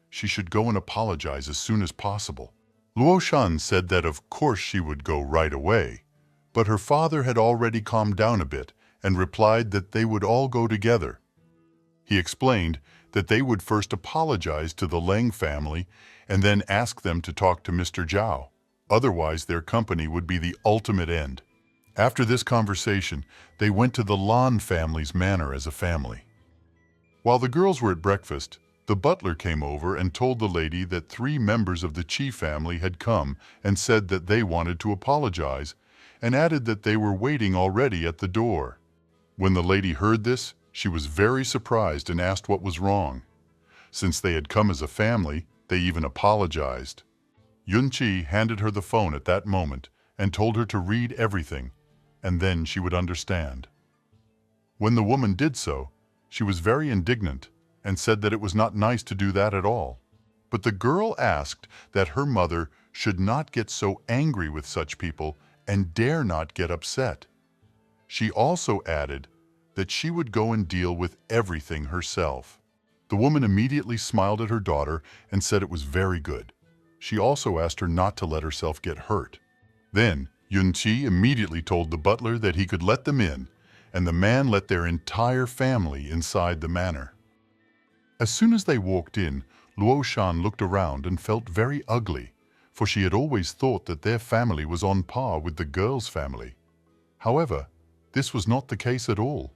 She should go and apologize as soon as possible. Luo Shan said that of course she would go right away, but her father had already calmed down a bit and replied that they would all go together. He explained that they would first apologize to the Leng family and then ask them to talk to Mr. Zhao. Otherwise, their company would be the ultimate end. After this conversation, they went to the Lan family's manor as a family. While the girls were at breakfast, the butler came over and told the lady that 3 members of the Qi family had come and said that they wanted to apologize, and added that they were waiting already at the door. When the lady heard this, she was very surprised and asked what was wrong. Since they had come as a family, they even apologized. Yunqi handed her the phone at that moment and told her to read everything, and then she would understand. When the woman did so, she was very indignant and said that it was not nice to do that at all. But the girl asked that her mother should not get so angry with such people and dare not get upset. She also added that she would go and deal with everything herself. The woman immediately smiled at her daughter and said it was very good. She also asked her not to let herself get hurt. Then, Yunqi immediately told the butler that he could let them in, and the man let their entire family inside the manor. As soon as they walked in, Luo Shan looked around and felt very ugly, for she had always thought that their family was on par with the girl's family. However, this was not the case at all.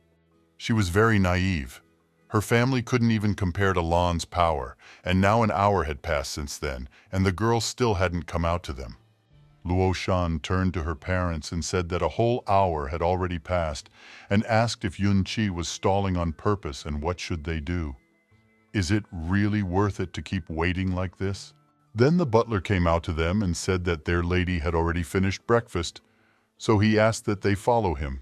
She was very naive. Her family couldn't even compare to Lan's power, and now an hour had passed since then, and the girl still hadn't come out to them. Luo Shan turned to her parents and said that a whole hour had already passed and asked if Yunqi was stalling on purpose and what should they do. Is it really worth it to keep waiting like this? Then the butler came out to them and said that their lady had already finished breakfast, so he asked that they follow him.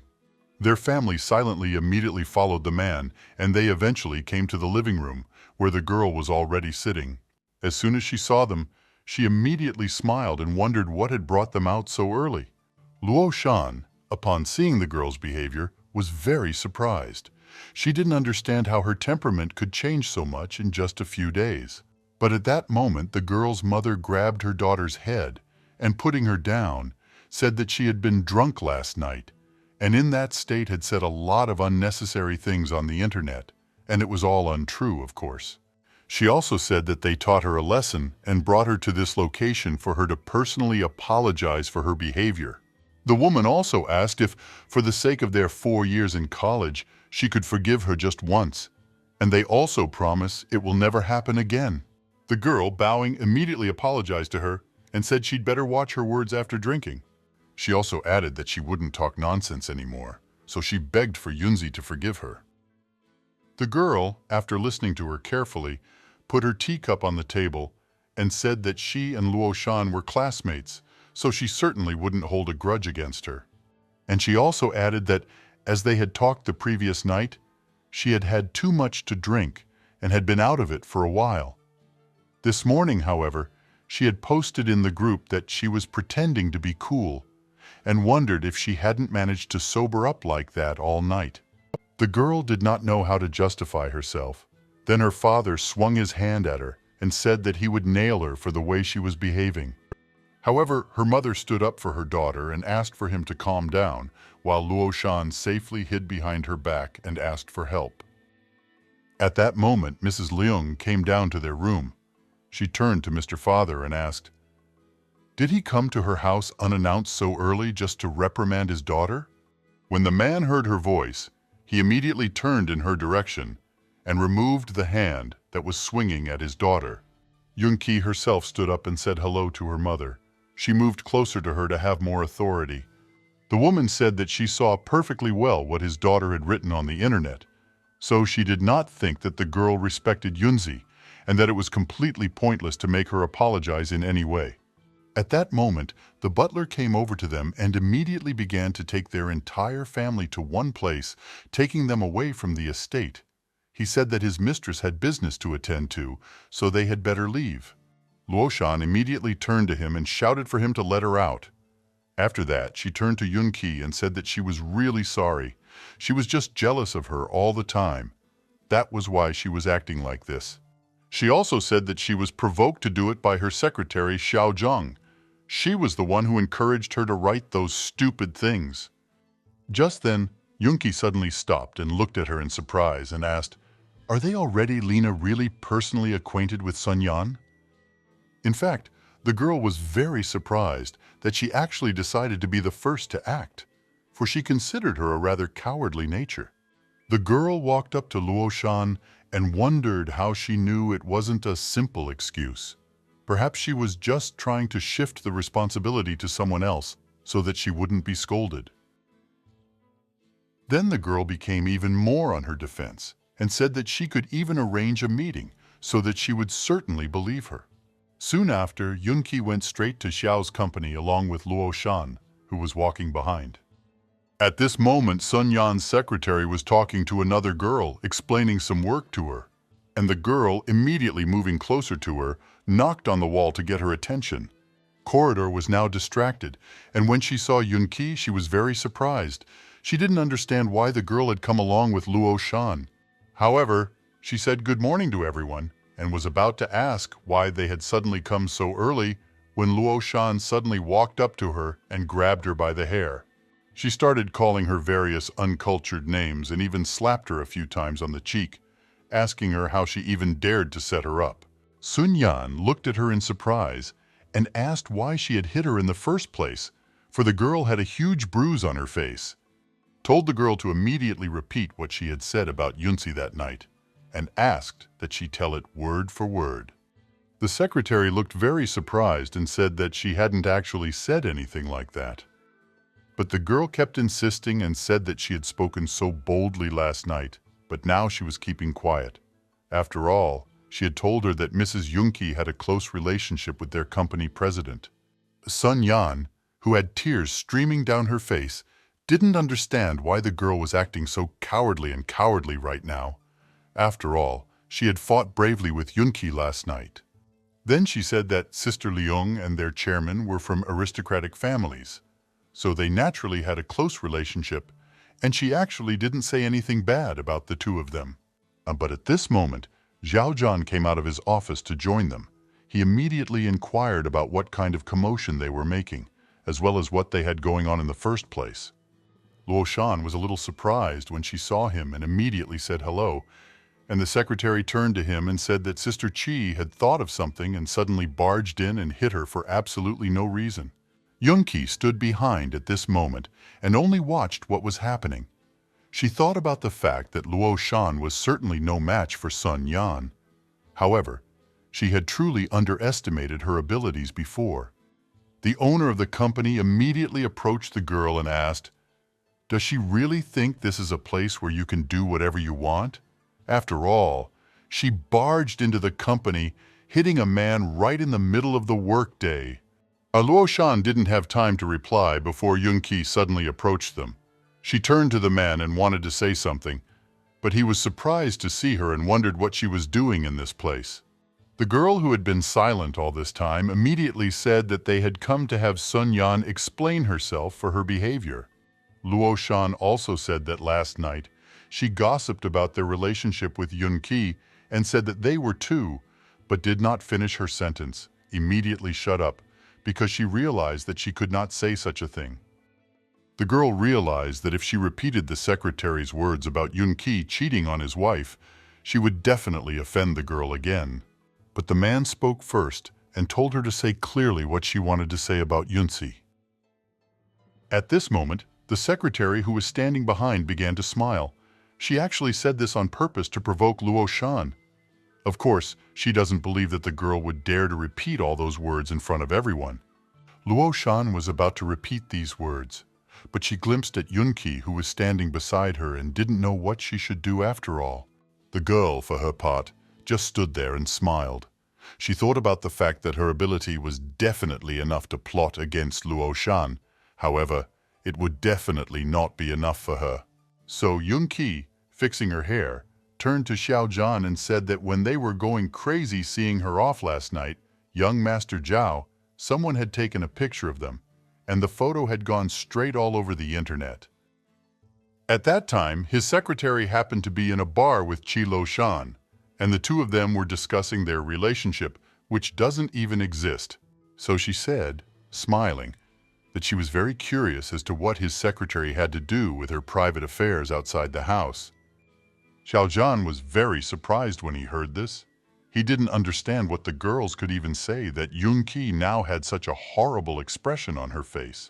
Their family silently immediately followed the man, and they eventually came to the living room, where the girl was already sitting. As soon as she saw them, she immediately smiled and wondered what had brought them out so early. Luo Shan, upon seeing the girl's behavior, was very surprised. She didn't understand how her temperament could change so much in just a few days. But at that moment, the girl's mother grabbed her daughter's head and, putting her down, said that she had been drunk last night, and in that state had said a lot of unnecessary things on the internet, and it was all untrue, of course. She also said that they taught her a lesson and brought her to this location for her to personally apologize for her behavior. The woman also asked if, for the sake of their 4 years in college, she could forgive her just once, And they also promise it will never happen again. The girl, bowing, immediately apologized to her and said she'd better watch her words after drinking. She also added that she wouldn't talk nonsense anymore, so she begged for Yunzi to forgive her. The girl, after listening to her carefully, put her teacup on the table and said that she and Luo Shan were classmates, so she certainly wouldn't hold a grudge against her. And she also added that, as they had talked the previous night, she had had too much to drink and had been out of it for a while. This morning, however, she had posted in the group that she was pretending to be cool and wondered if she hadn't managed to sober up like that all night. The girl did not know how to justify herself. Then her father swung his hand at her and said that he would nail her for the way she was behaving. However, her mother stood up for her daughter and asked for him to calm down, while Luo Shan safely hid behind her back and asked for help. At that moment, Mrs. Leung came down to their room. She turned to Mr. Father and asked, "Did he come to her house unannounced so early just to reprimand his daughter?" When the man heard her voice, he immediately turned in her direction and removed the hand that was swinging at his daughter. Yun-ki herself stood up and said hello to her mother. She moved closer to her to have more authority. The woman said that she saw perfectly well what his daughter had written on the internet, so she did not think that the girl respected Yunzi and that it was completely pointless to make her apologize in any way. At that moment, the butler came over to them and immediately began to take their entire family to one place, taking them away from the estate. He said that his mistress had business to attend to, so they had better leave. Luo Shan immediately turned to him and shouted for him to let her out. After that, she turned to Yun-ki and said that she was really sorry. She was just jealous of her all the time. That was why she was acting like this. She also said that she was provoked to do it by her secretary, Xiao Zhang. She was the one who encouraged her to write those stupid things. Just then, Yun-ki suddenly stopped and looked at her in surprise and asked, "Are they already, Lena, really personally acquainted with Sun Yan?" In fact, the girl was very surprised that she actually decided to be the first to act, for she considered her a rather cowardly nature. The girl walked up to Luo Shan and wondered how she knew it wasn't a simple excuse. Perhaps she was just trying to shift the responsibility to someone else so that she wouldn't be scolded. Then the girl became even more on her defense and said that she could even arrange a meeting so that she would certainly believe her. Soon after, Yun-ki went straight to Xiao's company along with Luo Shan, who was walking behind. At this moment, Sun Yan's secretary was talking to another girl, explaining some work to her, and the girl, immediately moving closer to her, knocked on the wall to get her attention. Corridor was now distracted, and when she saw Yun-ki, she was very surprised. She didn't understand why the girl had come along with Luo Shan. However, she said good morning to everyone, and was about to ask why they had suddenly come so early when Luo Shan suddenly walked up to her and grabbed her by the hair. She started calling her various uncultured names and even slapped her a few times on the cheek, asking her how she even dared to set her up. Sun Yan looked at her in surprise and asked why she had hit her in the first place, for the girl had a huge bruise on her face. Told the girl to immediately repeat what she had said about Yunzi that night, and asked that she tell it word for word. The secretary looked very surprised and said that she hadn't actually said anything like that. But the girl kept insisting and said that she had spoken so boldly last night, but now she was keeping quiet. After all, she had told her that Mrs. Yun-ki had a close relationship with their company president. Sun Yan, who had tears streaming down her face, didn't understand why the girl was acting so cowardly right now. After all, she had fought bravely with Yun-ki last night. Then she said that Sister Leung and their chairman were from aristocratic families, so they naturally had a close relationship, and she actually didn't say anything bad about the two of them. But at this moment, Zhao Zhan came out of his office to join them. He immediately inquired about what kind of commotion they were making, as well as what they had going on in the first place. Luo Shan was a little surprised when she saw him and immediately said hello, and the secretary turned to him and said that Sister Qi had thought of something and suddenly barged in and hit her for absolutely no reason. Yun-ki stood behind at this moment and only watched what was happening. She thought about the fact that Luo Shan was certainly no match for Sun Yan. However, she had truly underestimated her abilities before. The owner of the company immediately approached the girl and asked, "Does she really think this is a place where you can do whatever you want?" After all, she barged into the company, hitting a man right in the middle of the workday. Luo Shan didn't have time to reply before Yunqi suddenly approached them. She turned to the man and wanted to say something, but he was surprised to see her and wondered what she was doing in this place. The girl, who had been silent all this time, immediately said that they had come to have Sun Yan explain herself for her behavior. Luo Shan also said that last night she gossiped about their relationship with Yunqi and said that they were two, but did not finish her sentence, immediately shut up, because she realized that she could not say such a thing. The girl realized that if she repeated the secretary's words about Yunqi cheating on his wife, she would definitely offend the girl again. But the man spoke first and told her to say clearly what she wanted to say about Yunqi. At this moment, the secretary, who was standing behind, began to smile. She actually said this on purpose to provoke Luo Shan. Of course, she doesn't believe that the girl would dare to repeat all those words in front of everyone. Luo Shan was about to repeat these words, but she glimpsed at Yunqi, who was standing beside her, and didn't know what she should do after all. The girl, for her part, just stood there and smiled. She thought about the fact that her ability was definitely enough to plot against Luo Shan. However, it would definitely not be enough for her. So Yunqi, fixing her hair, turned to Xiao Zhan and said that when they were going crazy seeing her off last night, young Master Zhao, someone had taken a picture of them, and the photo had gone straight all over the internet. At that time, his secretary happened to be in a bar with Qi Lo Shan, and the two of them were discussing their relationship, which doesn't even exist. So she said, smiling, that she was very curious as to what his secretary had to do with her private affairs outside the house. Xiao Zhan was very surprised when he heard this. He didn't understand what the girls could even say, that Yunqi now had such a horrible expression on her face.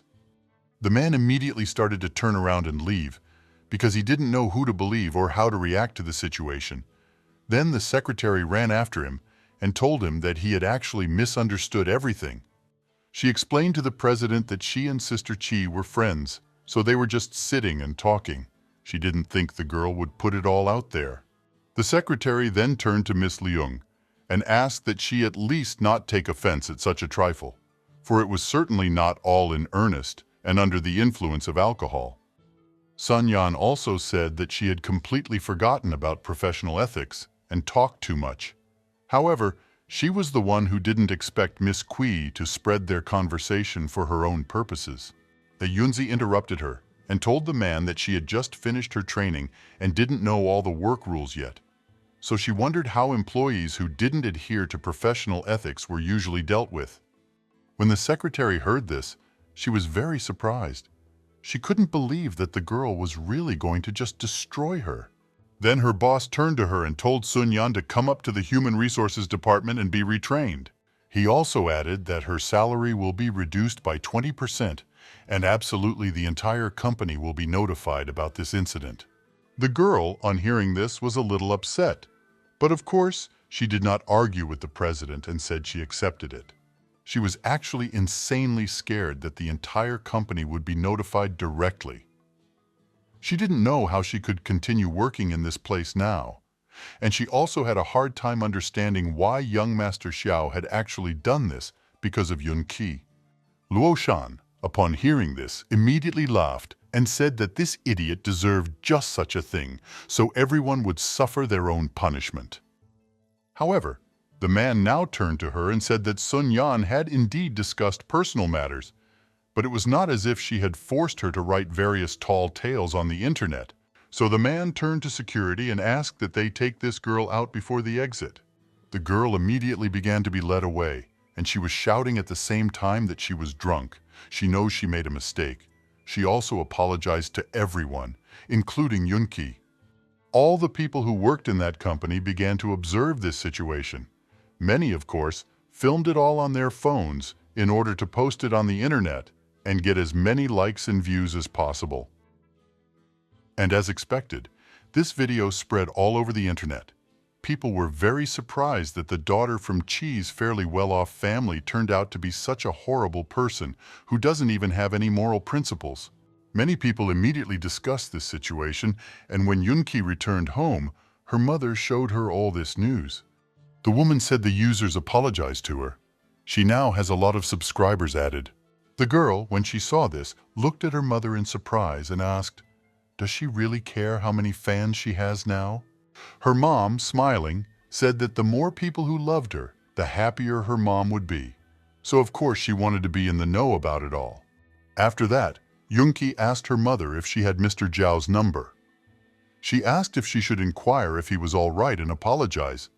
The man immediately started to turn around and leave, because he didn't know who to believe or how to react to the situation. Then the secretary ran after him and told him that he had actually misunderstood everything. She explained to the president that she and Sister Qi were friends, so they were just sitting and talking. She didn't think the girl would put it all out there. The secretary then turned to Miss Leung and asked that she at least not take offense at such a trifle, for it was certainly not all in earnest and under the influence of alcohol. Sun Yan also said that she had completely forgotten about professional ethics and talked too much. However, she was the one who didn't expect Miss Kui to spread their conversation for her own purposes. The Yunzi interrupted her and told the man that she had just finished her training and didn't know all the work rules yet. So she wondered how employees who didn't adhere to professional ethics were usually dealt with. When the secretary heard this, she was very surprised. She couldn't believe that the girl was really going to just destroy her. Then her boss turned to her and told Sun Yan to come up to the Human Resources Department and be retrained. He also added that her salary will be reduced by 20%, and absolutely the entire company will be notified about this incident. The girl, on hearing this, was a little upset, but of course, she did not argue with the president and said she accepted it. She was actually insanely scared that the entire company would be notified directly. She didn't know how she could continue working in this place now, and she also had a hard time understanding why young Master Xiao had actually done this because of Yunqi. Luo Shan, upon hearing this, immediately laughed and said that this idiot deserved just such a thing, so everyone would suffer their own punishment. However, the man now turned to her and said that Sun Yan had indeed discussed personal matters, but it was not as if she had forced her to write various tall tales on the internet. So the man turned to security and asked that they take this girl out before the exit. The girl immediately began to be led away, and she was shouting at the same time that she was drunk. She knows she made a mistake. She also apologized to everyone, including Yunqi. All the people who worked in that company began to observe this situation. Many, of course, filmed it all on their phones in order to post it on the internet and get as many likes and views as possible. And as expected, this video spread all over the internet. People were very surprised that the daughter from Chi's fairly well-off family turned out to be such a horrible person who doesn't even have any moral principles. Many people immediately discussed this situation, and when Yoonki returned home, her mother showed her all this news. The woman said the users apologized to her. She now has a lot of subscribers added. The girl, when she saw this, looked at her mother in surprise and asked, "Does she really care how many fans she has now?" Her mom, smiling, said that the more people who loved her, the happier her mom would be. So of course she wanted to be in the know about it all. After that, Yoonki asked her mother if she had Mr. Zhao's number. She asked if she should inquire if he was all right and apologize,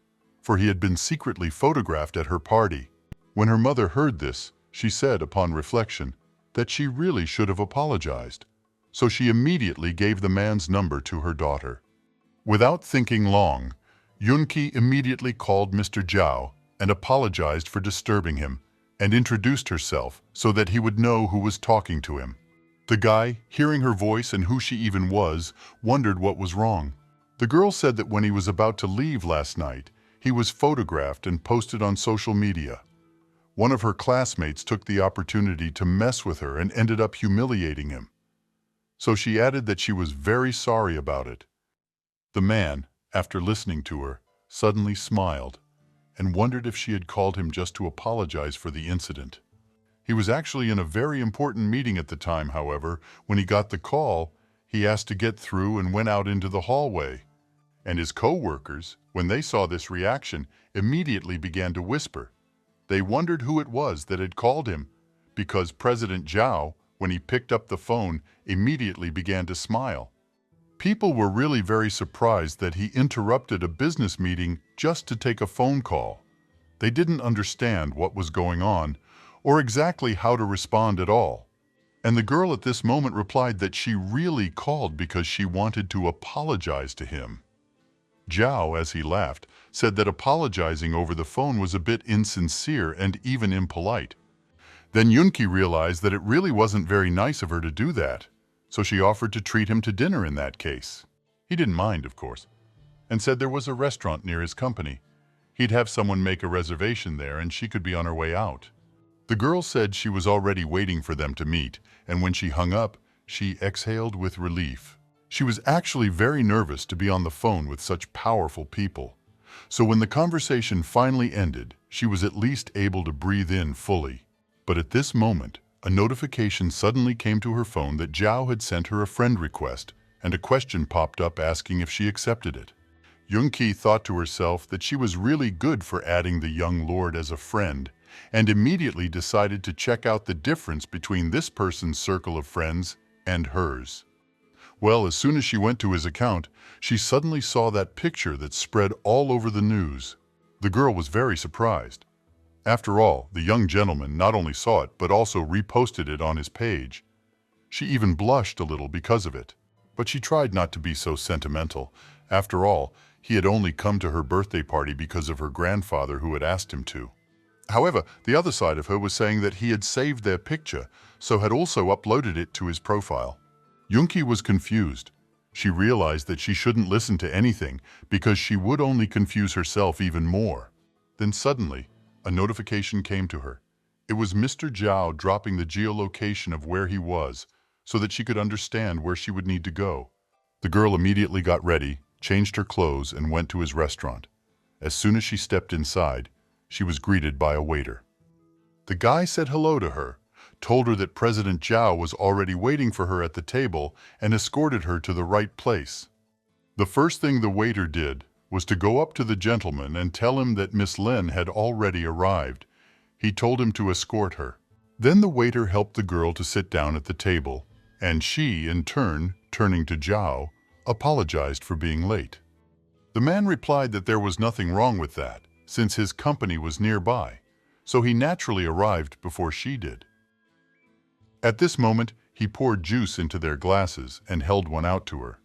for he had been secretly photographed at her party. When her mother heard this, she said, upon reflection, that she really should have apologized. So she immediately gave the man's number to her daughter. Without thinking long, Yoonki immediately called Mr. Zhao and apologized for disturbing him and introduced herself so that he would know who was talking to him. The guy, hearing her voice and who she even was, wondered what was wrong. The girl said that when he was about to leave last night, he was photographed and posted on social media. One of her classmates took the opportunity to mess with her and ended up humiliating him. So she added that she was very sorry about it. The man, after listening to her, suddenly smiled and wondered if she had called him just to apologize for the incident. He was actually in a very important meeting at the time, however. When he got the call, he asked to get through and went out into the hallway. And his co-workers, when they saw this reaction, immediately began to whisper. They wondered who it was that had called him, because President Zhao, when he picked up the phone, immediately began to smile. People were really very surprised that he interrupted a business meeting just to take a phone call. They didn't understand what was going on or exactly how to respond at all. And the girl at this moment replied that she really called because she wanted to apologize to him. Zhao, as he laughed, said that apologizing over the phone was a bit insincere and even impolite. Then Yoonki realized that it really wasn't very nice of her to do that, so she offered to treat him to dinner in that case. He didn't mind, of course, and said there was a restaurant near his company. He'd have someone make a reservation there and she could be on her way out. The girl said she was already waiting for them to meet, and when she hung up, she exhaled with relief. She was actually very nervous to be on the phone with such powerful people. So when the conversation finally ended, she was at least able to breathe in fully. But at this moment, a notification suddenly came to her phone that Zhao had sent her a friend request, and a question popped up asking if she accepted it. Yoonki thought to herself that she was really good for adding the young lord as a friend, and immediately decided to check out the difference between this person's circle of friends and hers. Well, as soon as she went to his account, she suddenly saw that picture that spread all over the news. The girl was very surprised. After all, the young gentleman not only saw it, but also reposted it on his page. She even blushed a little because of it. But she tried not to be so sentimental. After all, he had only come to her birthday party because of her grandfather who had asked him to. However, the other side of her was saying that he had saved their picture, so had also uploaded it to his profile. Yoonki was confused. She realized that she shouldn't listen to anything because she would only confuse herself even more. Then suddenly, a notification came to her. It was Mr. Zhao dropping the geolocation of where he was so that she could understand where she would need to go. The girl immediately got ready, changed her clothes, and went to his restaurant. As soon as she stepped inside, she was greeted by a waiter. The guy said hello to her, told her that President Zhao was already waiting for her at the table, and escorted her to the right place. The first thing the waiter did was to go up to the gentleman and tell him that Miss Lin had already arrived. He told him to escort her. Then the waiter helped the girl to sit down at the table, and she, in turn, turning to Zhao, apologized for being late. The man replied that there was nothing wrong with that, since his company was nearby, so he naturally arrived before she did. At this moment, he poured juice into their glasses and held one out to her.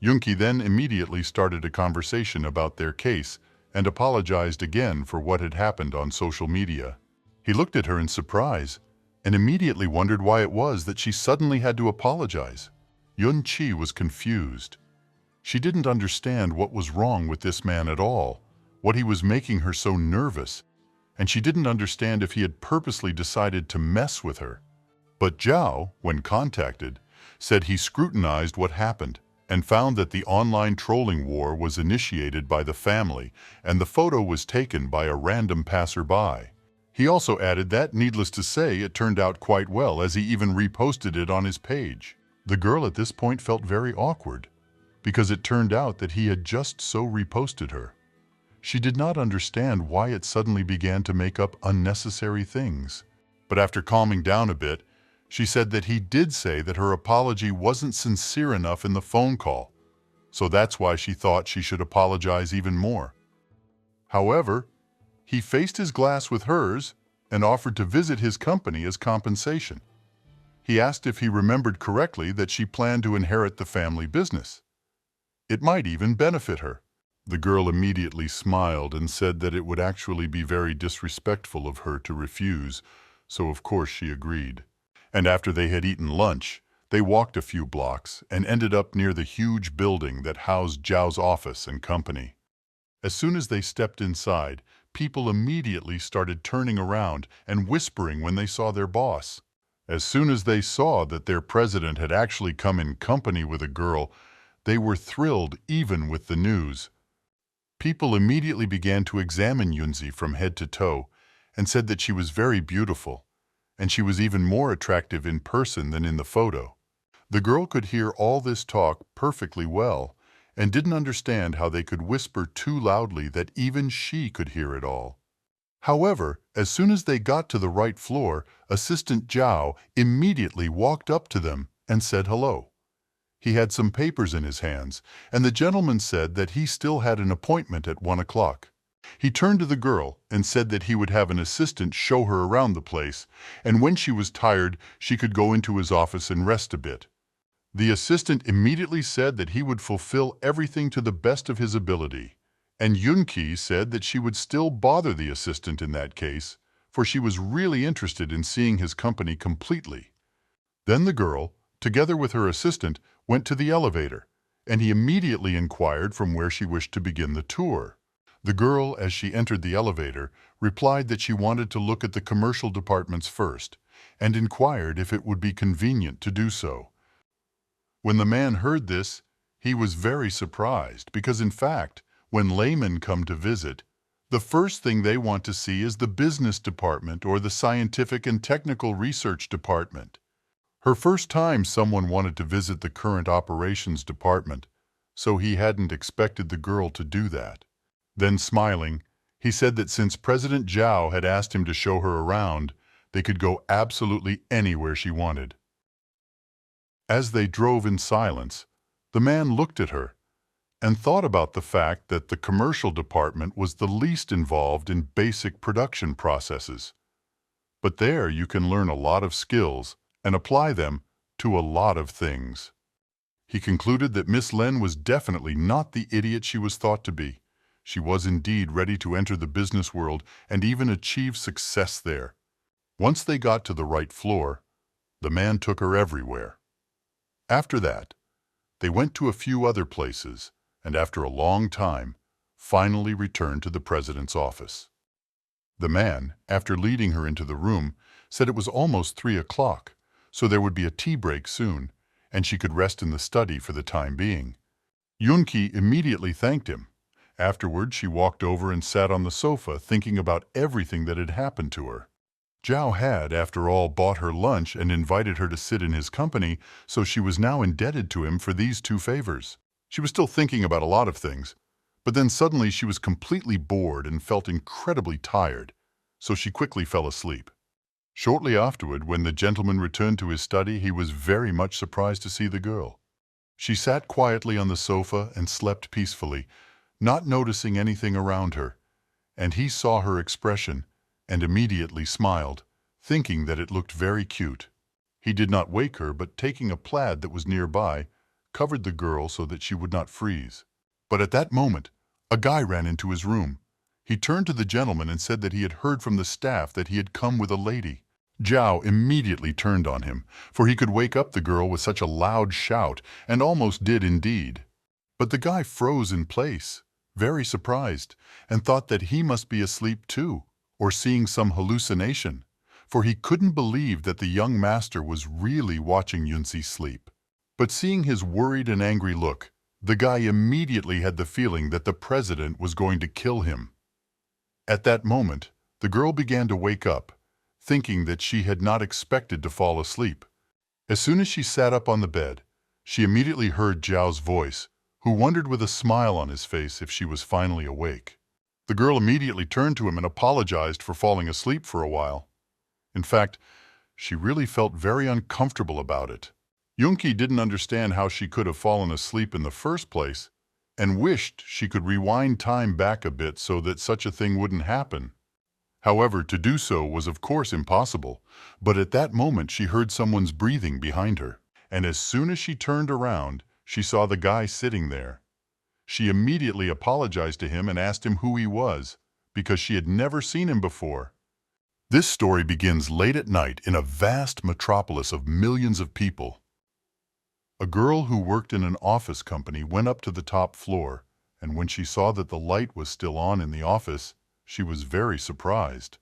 Yoonki then immediately started a conversation about their case and apologized again for what had happened on social media. He looked at her in surprise and immediately wondered why it was that she suddenly had to apologize. Yun-chi was confused. She didn't understand what was wrong with this man at all, what he was making her so nervous, and she didn't understand if he had purposely decided to mess with her. But Zhao, when contacted, said he scrutinized what happened and found that the online trolling war was initiated by the family and the photo was taken by a random passerby. He also added that, needless to say, it turned out quite well, as he even reposted it on his page. The girl at this point felt very awkward, because it turned out that he had just so reposted her. She did not understand why it suddenly began to make up unnecessary things. But after calming down a bit, she said that he did say that her apology wasn't sincere enough in the phone call, so that's why she thought she should apologize even more. However, he faced his glass with hers and offered to visit his company as compensation. He asked if he remembered correctly that she planned to inherit the family business. It might even benefit her. The girl immediately smiled and said that it would actually be very disrespectful of her to refuse, so of course she agreed. And after they had eaten lunch, they walked a few blocks and ended up near the huge building that housed Zhao's office and company. As soon as they stepped inside, people immediately started turning around and whispering when they saw their boss. As soon as they saw that their president had actually come in company with a girl, they were thrilled even with the news. People immediately began to examine Yunzi from head to toe and said that she was very beautiful, and she was even more attractive in person than in the photo. The girl could hear all this talk perfectly well and didn't understand how they could whisper too loudly that even she could hear it all. However, as soon as they got to the right floor, Assistant Zhao immediately walked up to them and said hello. He had some papers in his hands, and the gentleman said that he still had an appointment at 1 o'clock. He turned to the girl and said that he would have an assistant show her around the place, and when she was tired, she could go into his office and rest a bit. The assistant immediately said that he would fulfill everything to the best of his ability, and Yunki said that she would still bother the assistant in that case, for she was really interested in seeing his company completely. Then the girl, together with her assistant, went to the elevator, and he immediately inquired from where she wished to begin the tour. The girl, as she entered the elevator, replied that she wanted to look at the commercial departments first, and inquired if it would be convenient to do so. When the man heard this, he was very surprised, because in fact, when laymen come to visit, the first thing they want to see is the business department or the scientific and technical research department. Her first time someone wanted to visit the current operations department, so he hadn't expected the girl to do that. Then smiling, he said that since President Zhao had asked him to show her around, they could go absolutely anywhere she wanted. As they drove in silence, the man looked at her and thought about the fact that the commercial department was the least involved in basic production processes. But there you can learn a lot of skills and apply them to a lot of things. He concluded that Miss Len was definitely not the idiot she was thought to be. She was indeed ready to enter the business world and even achieve success there. Once they got to the right floor, the man took her everywhere. After that, they went to a few other places, and after a long time, finally returned to the president's office. The man, after leading her into the room, said it was almost 3 o'clock, so there would be a tea break soon, and she could rest in the study for the time being. Yunki immediately thanked him. Afterward, she walked over and sat on the sofa thinking about everything that had happened to her. Zhao had, after all, bought her lunch and invited her to sit in his company, so she was now indebted to him for these 2 favors. She was still thinking about a lot of things, but then suddenly she was completely bored and felt incredibly tired, so she quickly fell asleep. Shortly afterward, when the gentleman returned to his study, he was very much surprised to see the girl. She sat quietly on the sofa and slept peacefully, not noticing anything around her, and he saw her expression and immediately smiled, thinking that it looked very cute. He did not wake her, but taking a plaid that was nearby, covered the girl so that she would not freeze. But at that moment, a guy ran into his room. He turned to the gentleman and said that he had heard from the staff that he had come with a lady. Zhao immediately turned on him, for he could wake up the girl with such a loud shout, and almost did indeed. But the guy froze in place, very surprised, and thought that he must be asleep too, or seeing some hallucination, for he couldn't believe that the young master was really watching Yunzi sleep. But seeing his worried and angry look, the guy immediately had the feeling that the president was going to kill him. At that moment, the girl began to wake up, thinking that she had not expected to fall asleep. As soon as she sat up on the bed, she immediately heard Zhao's voice, who wondered with a smile on his face if she was finally awake. The girl immediately turned to him and apologized for falling asleep for a while. In fact, she really felt very uncomfortable about it. Yunki didn't understand how she could have fallen asleep in the first place, and wished she could rewind time back a bit so that such a thing wouldn't happen. However, to do so was of course impossible, but at that moment she heard someone's breathing behind her, and as soon as she turned around, she saw the guy sitting there. She immediately apologized to him and asked him who he was, because she had never seen him before. This story begins late at night in a vast metropolis of millions of people. A girl who worked in an office company went up to the top floor, and when she saw that the light was still on in the office, she was very surprised.